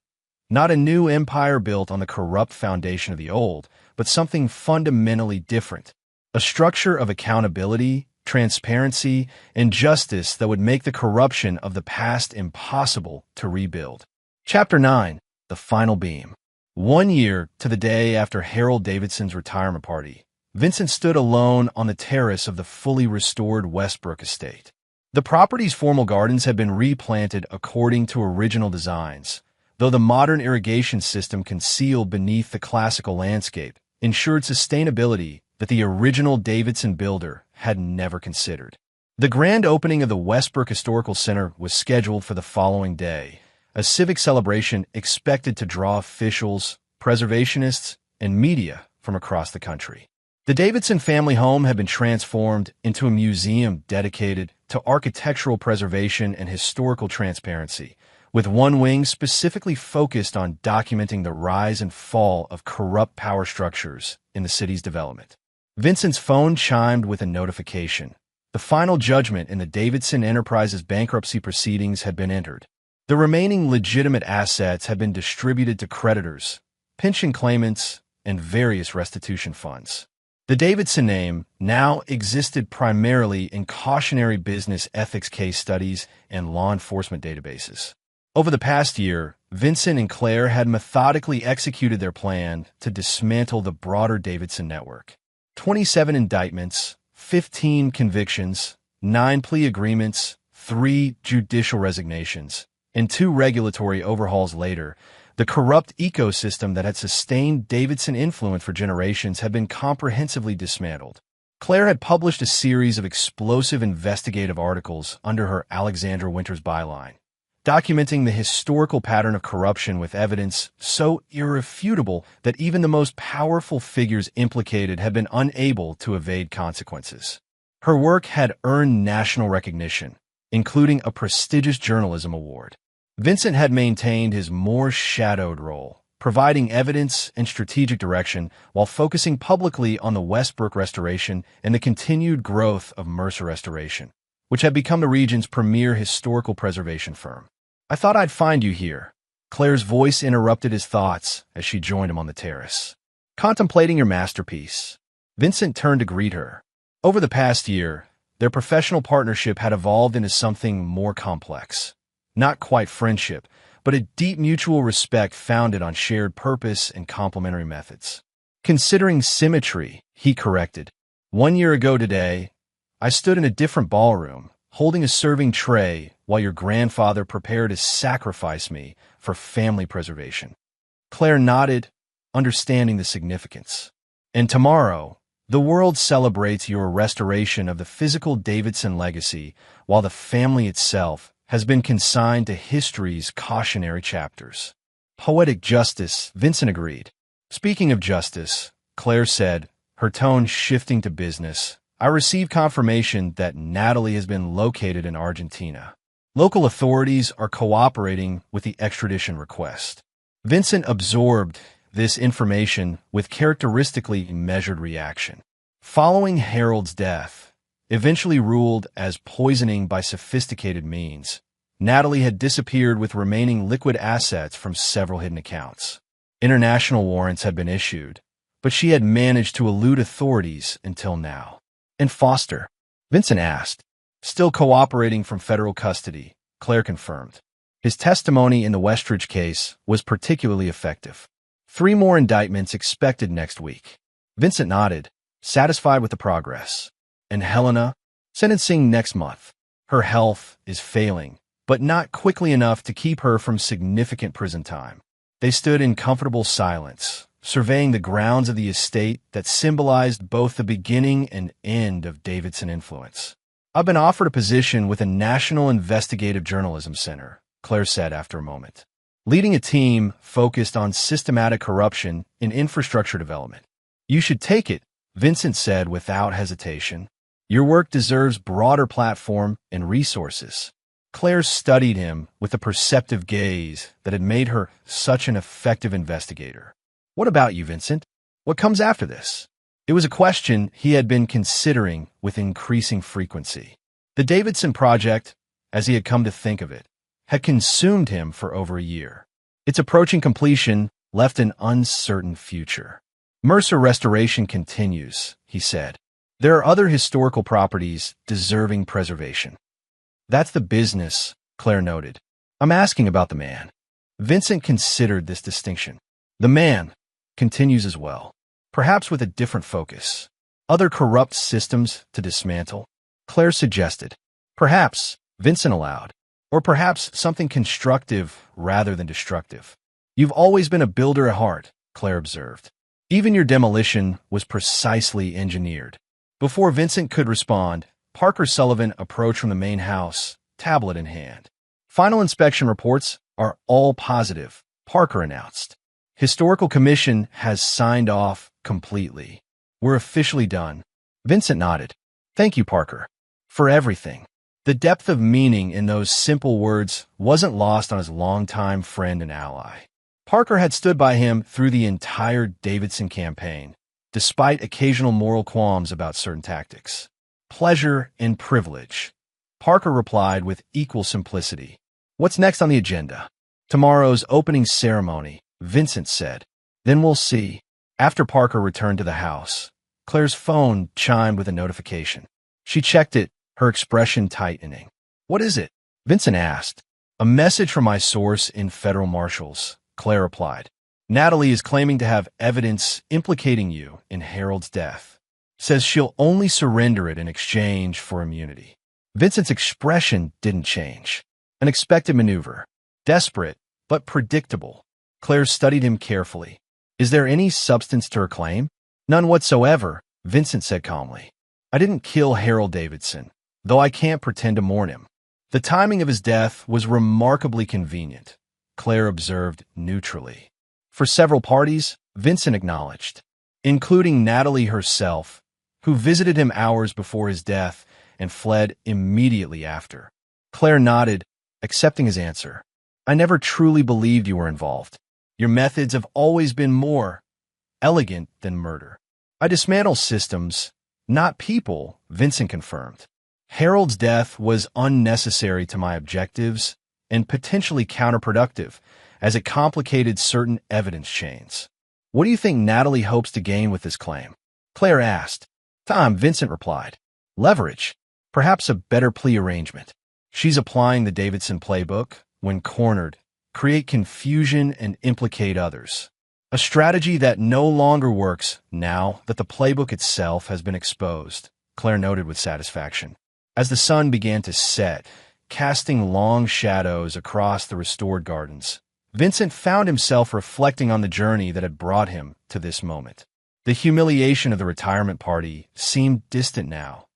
Not a new empire built on the corrupt foundation of the old, but something fundamentally different. A structure of accountability, transparency, and justice that would make the corruption of the past impossible to rebuild. Chapter 9. The Final Beam. 1 year to the day after Harold Davidson's retirement party, Vincent stood alone on the terrace of the fully restored Westbrook estate. The property's formal gardens had been replanted according to original designs, though the modern irrigation system concealed beneath the classical landscape ensured sustainability that the original Davidson builder had never considered. The grand opening of the Westbrook Historical Center was scheduled for the following day, a civic celebration expected to draw officials, preservationists, and media from across the country. The Davidson family home had been transformed into a museum dedicated to architectural preservation and historical transparency, with one wing specifically focused on documenting the rise and fall of corrupt power structures in the city's development. Vincent's phone chimed with a notification. The final judgment in the Davidson Enterprises bankruptcy proceedings had been entered. The remaining legitimate assets had been distributed to creditors, pension claimants, and various restitution funds. The Davidson name now existed primarily in cautionary business ethics case studies and law enforcement databases. Over the past year, Vincent and Claire had methodically executed their plan to dismantle the broader Davidson network. 27 indictments, 15 convictions, 9 plea agreements, 3 judicial resignations, and 2 regulatory overhauls later, the corrupt ecosystem that had sustained Davidson influence for generations had been comprehensively dismantled. Claire had published a series of explosive investigative articles under her Alexandra Winters byline, documenting the historical pattern of corruption with evidence so irrefutable that even the most powerful figures implicated had been unable to evade consequences. Her work had earned national recognition, including a prestigious journalism award. Vincent had maintained his more shadowed role, providing evidence and strategic direction while focusing publicly on the Westbrook restoration and the continued growth of Mercer Restoration, which had become the region's premier historical preservation firm. "I thought I'd find you here." Claire's voice interrupted his thoughts as she joined him on the terrace. "Contemplating your masterpiece." Vincent turned to greet her. Over the past year, their professional partnership had evolved into something more complex. Not quite friendship, but a deep mutual respect founded on shared purpose and complementary methods. "Considering symmetry," he corrected. "1 year ago today, I stood in a different ballroom, holding a serving tray while your grandfather prepared to sacrifice me for family preservation." Claire nodded, understanding the significance. "And tomorrow, the world celebrates your restoration of the physical Davidson legacy, while the family itself has been consigned to history's cautionary chapters." "Poetic justice," Vincent agreed. "Speaking of justice," Claire said, her tone shifting to business, "I received confirmation that Natalie has been located in Argentina. Local authorities are cooperating with the extradition request." Vincent absorbed this information with characteristically measured reaction. Following Harold's death, eventually ruled as poisoning by sophisticated means, Natalie had disappeared with remaining liquid assets from several hidden accounts. International warrants had been issued, but she had managed to elude authorities until now. "And Foster?" Vincent asked. "Still cooperating from federal custody," Claire confirmed. "His testimony in the Westridge case was particularly effective. 3 more indictments expected next week." Vincent nodded, satisfied with the progress. "And Helena?" "Sentencing next month. Her health is failing, but not quickly enough to keep her from significant prison time." They stood in comfortable silence, surveying the grounds of the estate that symbolized both the beginning and end of Davidson influence. "I've been offered a position with a National Investigative Journalism Center," Claire said after a moment, "leading a team focused on systematic corruption in infrastructure development." "You should take it," Vincent said without hesitation. "Your work deserves broader platform and resources." Claire studied him with a perceptive gaze that had made her such an effective investigator. "What about you, Vincent? What comes after this?" It was a question he had been considering with increasing frequency. The Davidson Project, as he had come to think of it, had consumed him for over a year. Its approaching completion left an uncertain future. "Mercer Restoration continues," he said. "There are other historical properties deserving preservation." "That's the business," Claire noted. "I'm asking about the man." Vincent considered this distinction. "The man continues as well, perhaps with a different focus. Other corrupt systems to dismantle," Claire suggested. "Perhaps," Vincent allowed. "Or perhaps something constructive rather than destructive." "You've always been a builder at heart," Claire observed. "Even your demolition was precisely engineered." Before Vincent could respond, Parker Sullivan approached from the main house, tablet in hand. "Final inspection reports are all positive," Parker announced. "Historical Commission has signed off completely. We're officially done." Vincent nodded. "Thank you, Parker, for everything." The depth of meaning in those simple words wasn't lost on his longtime friend and ally. Parker had stood by him through the entire Davidson campaign, despite occasional moral qualms about certain tactics. "Pleasure and privilege," Parker replied with equal simplicity. "What's next on the agenda?" "Tomorrow's opening ceremony," Vincent said. "Then we'll see." After Parker returned to the house, Claire's phone chimed with a notification. She checked it, her expression tightening. "What is it?" Vincent asked. "A message from my source in federal marshals," Claire replied. "Natalie is claiming to have evidence implicating you in Harold's death. Says she'll only surrender it in exchange for immunity." Vincent's expression didn't change. An expected maneuver. Desperate, but predictable. Claire studied him carefully. "Is there any substance to her claim?" "None whatsoever," Vincent said calmly. "I didn't kill Harold Davidson, though I can't pretend to mourn him." "The timing of his death was remarkably convenient," Claire observed neutrally. "For several parties," Vincent acknowledged, "including Natalie herself, who visited him hours before his death and fled immediately after." Claire nodded, accepting his answer. I never truly believed you were involved. Your methods have always been more elegant than murder. I dismantle systems, not people, Vincent confirmed. Harold's death was unnecessary to my objectives and potentially counterproductive, as it complicated certain evidence chains. What do you think Natalie hopes to gain with this claim? Claire asked. Time, Vincent replied. Leverage. Perhaps a better plea arrangement. She's applying the Davidson playbook, when cornered, create confusion and implicate others. A strategy that no longer works now that the playbook itself has been exposed, Claire noted with satisfaction. As the sun began to set, casting long shadows across the restored gardens, Vincent found himself reflecting on the journey that had brought him to this moment. The humiliation of the retirement party seemed distant now,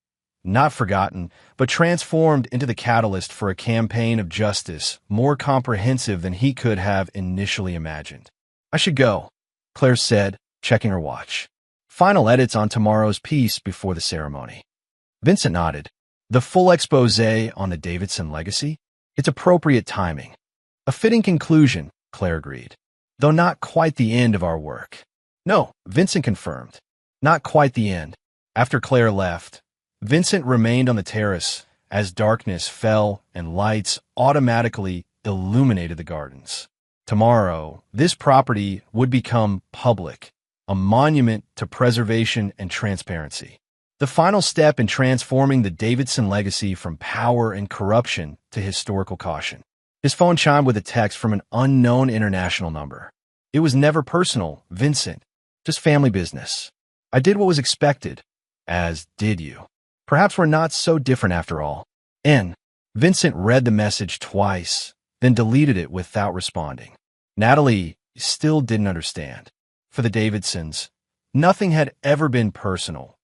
not forgotten, but transformed into the catalyst for a campaign of justice more comprehensive than he could have initially imagined. I should go, Claire said, checking her watch. Final edits on tomorrow's piece before the ceremony. Vincent nodded. The full exposé on the Davidson legacy? It's appropriate timing. A fitting conclusion, Claire agreed. Though not quite the end of our work. No, Vincent confirmed. Not quite the end. After Claire left, Vincent remained on the terrace as darkness fell and lights automatically illuminated the gardens. Tomorrow, this property would become public, a monument to preservation and transparency. The final step in transforming the Davidson legacy from power and corruption to historical caution. His phone chimed with a text from an unknown international number. It was never personal, Vincent, just family business. I did what was expected, as did you. Perhaps we're not so different after all. N. Vincent read the message twice, then deleted it without responding. Natalie still didn't understand. For the Davidsons, nothing had ever been personal.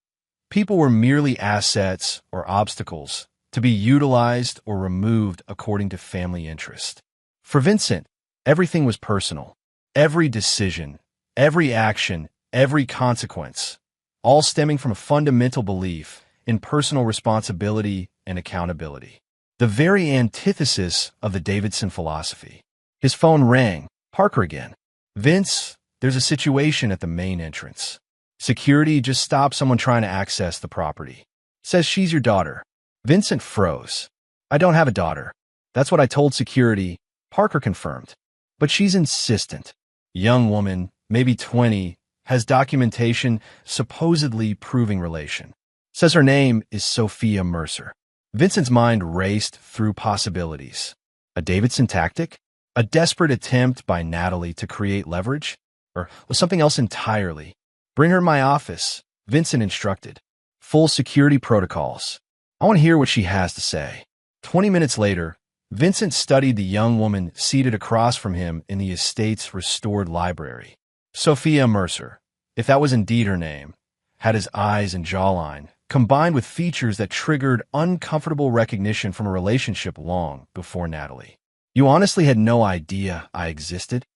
People were merely assets or obstacles to be utilized or removed according to family interest. For Vincent, everything was personal. Every decision, every action, every consequence, all stemming from a fundamental belief in personal responsibility and accountability. The very antithesis of the Davidson philosophy. His phone rang. Parker again. Vince, there's a situation at the main entrance. Security just stopped someone trying to access the property. Says she's your daughter. Vincent froze. I don't have a daughter. That's what I told security, Parker confirmed. But she's insistent. Young woman, maybe 20, has documentation supposedly proving relation. Says her name is Sophia Mercer. Vincent's mind raced through possibilities. A Davidson tactic? A desperate attempt by Natalie to create leverage? Or was something else entirely? Bring her to my office, Vincent instructed. Full security protocols. I want to hear what she has to say. 20 minutes later, Vincent studied the young woman seated across from him in the estate's restored library. Sophia Mercer, if that was indeed her name, had his eyes and jawline, combined with features that triggered uncomfortable recognition from a relationship long before Natalie. You honestly had no idea I existed?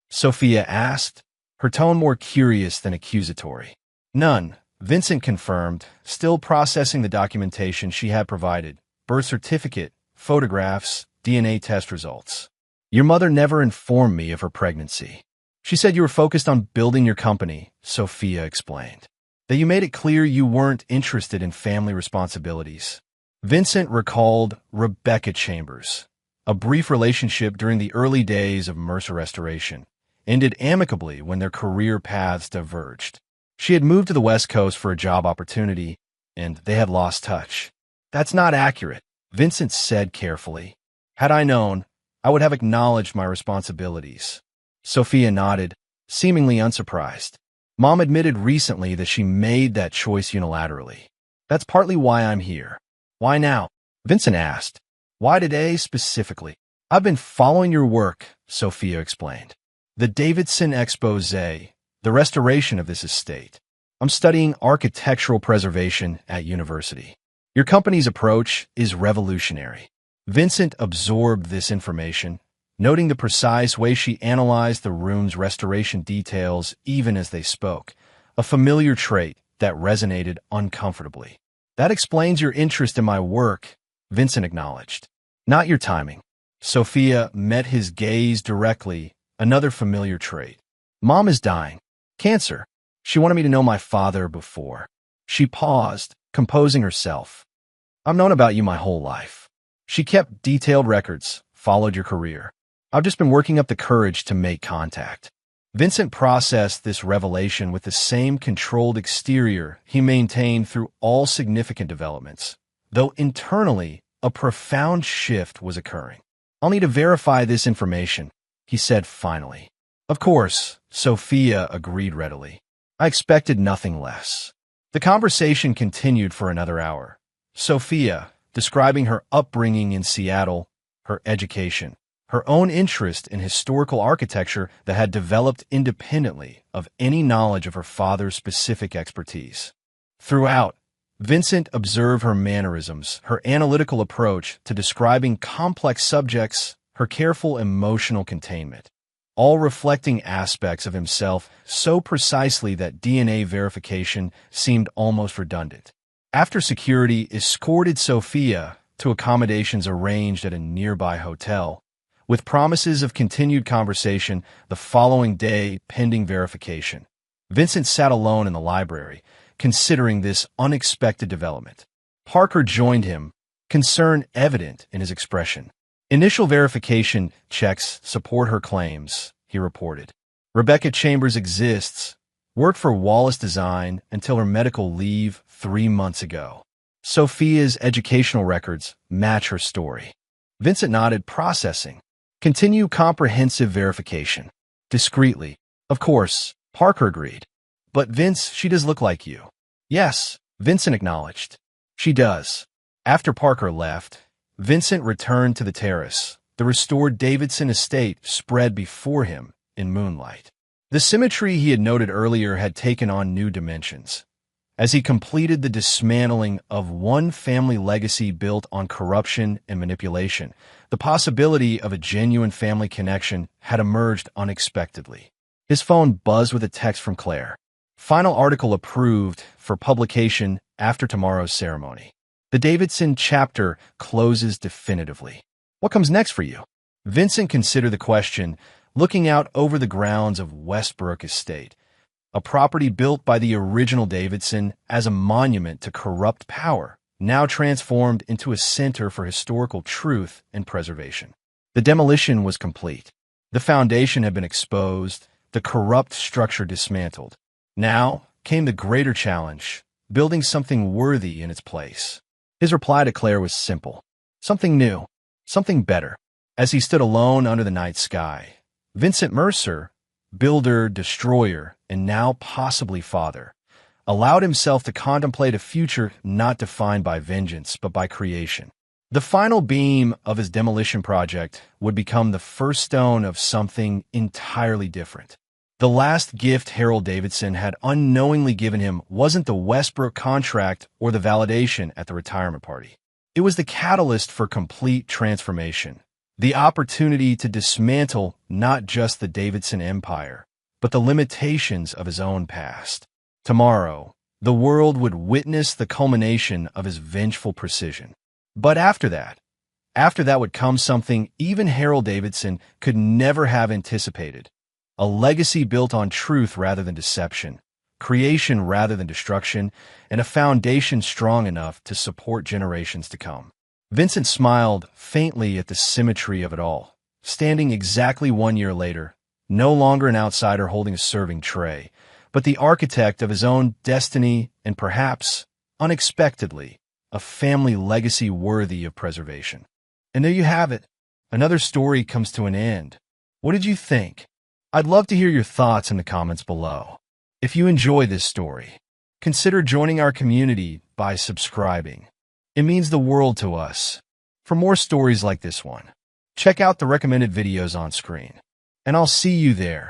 Sophia asked, her tone more curious than accusatory. None, Vincent confirmed, still processing the documentation she had provided. Birth certificate, photographs, DNA test results. Your mother never informed me of her pregnancy. She said you were focused on building your company, Sophia explained. That you made it clear you weren't interested in family responsibilities. Vincent recalled Rebecca Chambers. A brief relationship during the early days of Mercer Restoration ended amicably when their career paths diverged. She had moved to the West Coast for a job opportunity, and they had lost touch. That's not accurate, Vincent said carefully. Had I known, I would have acknowledged my responsibilities. Sophia nodded, seemingly unsurprised. Mom admitted recently that she made that choice unilaterally. That's partly why I'm here. Why now? Vincent asked. Why today specifically? I've been following your work, Sophia explained. The Davidson exposé, the restoration of this estate. I'm studying architectural preservation at university. Your company's approach is revolutionary. Vincent absorbed this information, noting the precise way she analyzed the room's restoration details even as they spoke, a familiar trait that resonated uncomfortably. That explains your interest in my work, Vincent acknowledged. Not your timing. Sophia met his gaze directly, another familiar trait. Mom is dying. Cancer. She wanted me to know my father before. She paused, composing herself. I've known about you my whole life. She kept detailed records, followed your career. I've just been working up the courage to make contact. Vincent processed this revelation with the same controlled exterior he maintained through all significant developments, though internally a profound shift was occurring. I'll need to verify this information, he said finally. Of course, Sophia agreed readily. I expected nothing less. The conversation continued for another hour. Sophia, describing her upbringing in Seattle, her education, her own interest in historical architecture that had developed independently of any knowledge of her father's specific expertise. Throughout, Vincent observed her mannerisms, her analytical approach to describing complex subjects, her careful emotional containment, all reflecting aspects of himself so precisely that DNA verification seemed almost redundant. After security escorted Sophia to accommodations arranged at a nearby hotel, with promises of continued conversation the following day pending verification, Vincent sat alone in the library, considering this unexpected development. Parker joined him, concern evident in his expression. Initial verification checks support her claims, he reported. Rebecca Chambers exists, worked for Wallace Design until her medical leave 3 months ago. Sophia's educational records match her story. Vincent nodded, processing. Continue comprehensive verification. Discreetly. Of course, Parker agreed. But Vince, she does look like you. Yes, Vincent acknowledged. She does. After Parker left, Vincent returned to the terrace. The restored Davidson estate spread before him in moonlight. The symmetry he had noted earlier had taken on new dimensions. As he completed the dismantling of one family legacy built on corruption and manipulation, the possibility of a genuine family connection had emerged unexpectedly. His phone buzzed with a text from Claire. Final article approved for publication after tomorrow's ceremony. The Davidson chapter closes definitively. What comes next for you? Vincent considered the question, looking out over the grounds of Westbrook Estate, a property built by the original Davidson as a monument to corrupt power, now transformed into a center for historical truth and preservation. The demolition was complete. The foundation had been exposed, the corrupt structure dismantled. Now came the greater challenge, building something worthy in its place. His reply to Claire was simple. Something new, something better. As he stood alone under the night sky, Vincent Mercer, builder, destroyer, and now possibly father, allowed himself to contemplate a future not defined by vengeance but by creation. The final beam of his demolition project would become the first stone of something entirely different. The last gift Harold Davidson had unknowingly given him wasn't the Westbrook contract or the validation at the retirement party. It was the catalyst for complete transformation, the opportunity to dismantle not just the Davidson empire, but the limitations of his own past. Tomorrow, the world would witness the culmination of his vengeful precision. But after that would come something even Harold Davidson could never have anticipated. A legacy built on truth rather than deception, creation rather than destruction, and a foundation strong enough to support generations to come. Vincent smiled faintly at the symmetry of it all, standing exactly 1 year later, no longer an outsider holding a serving tray, but the architect of his own destiny and perhaps, unexpectedly, a family legacy worthy of preservation. And there you have it. Another story comes to an end. What did you think? I'd love to hear your thoughts in the comments below. If you enjoy this story, consider joining our community by subscribing. It means the world to us. For more stories like this one, check out the recommended videos on screen. And I'll see you there.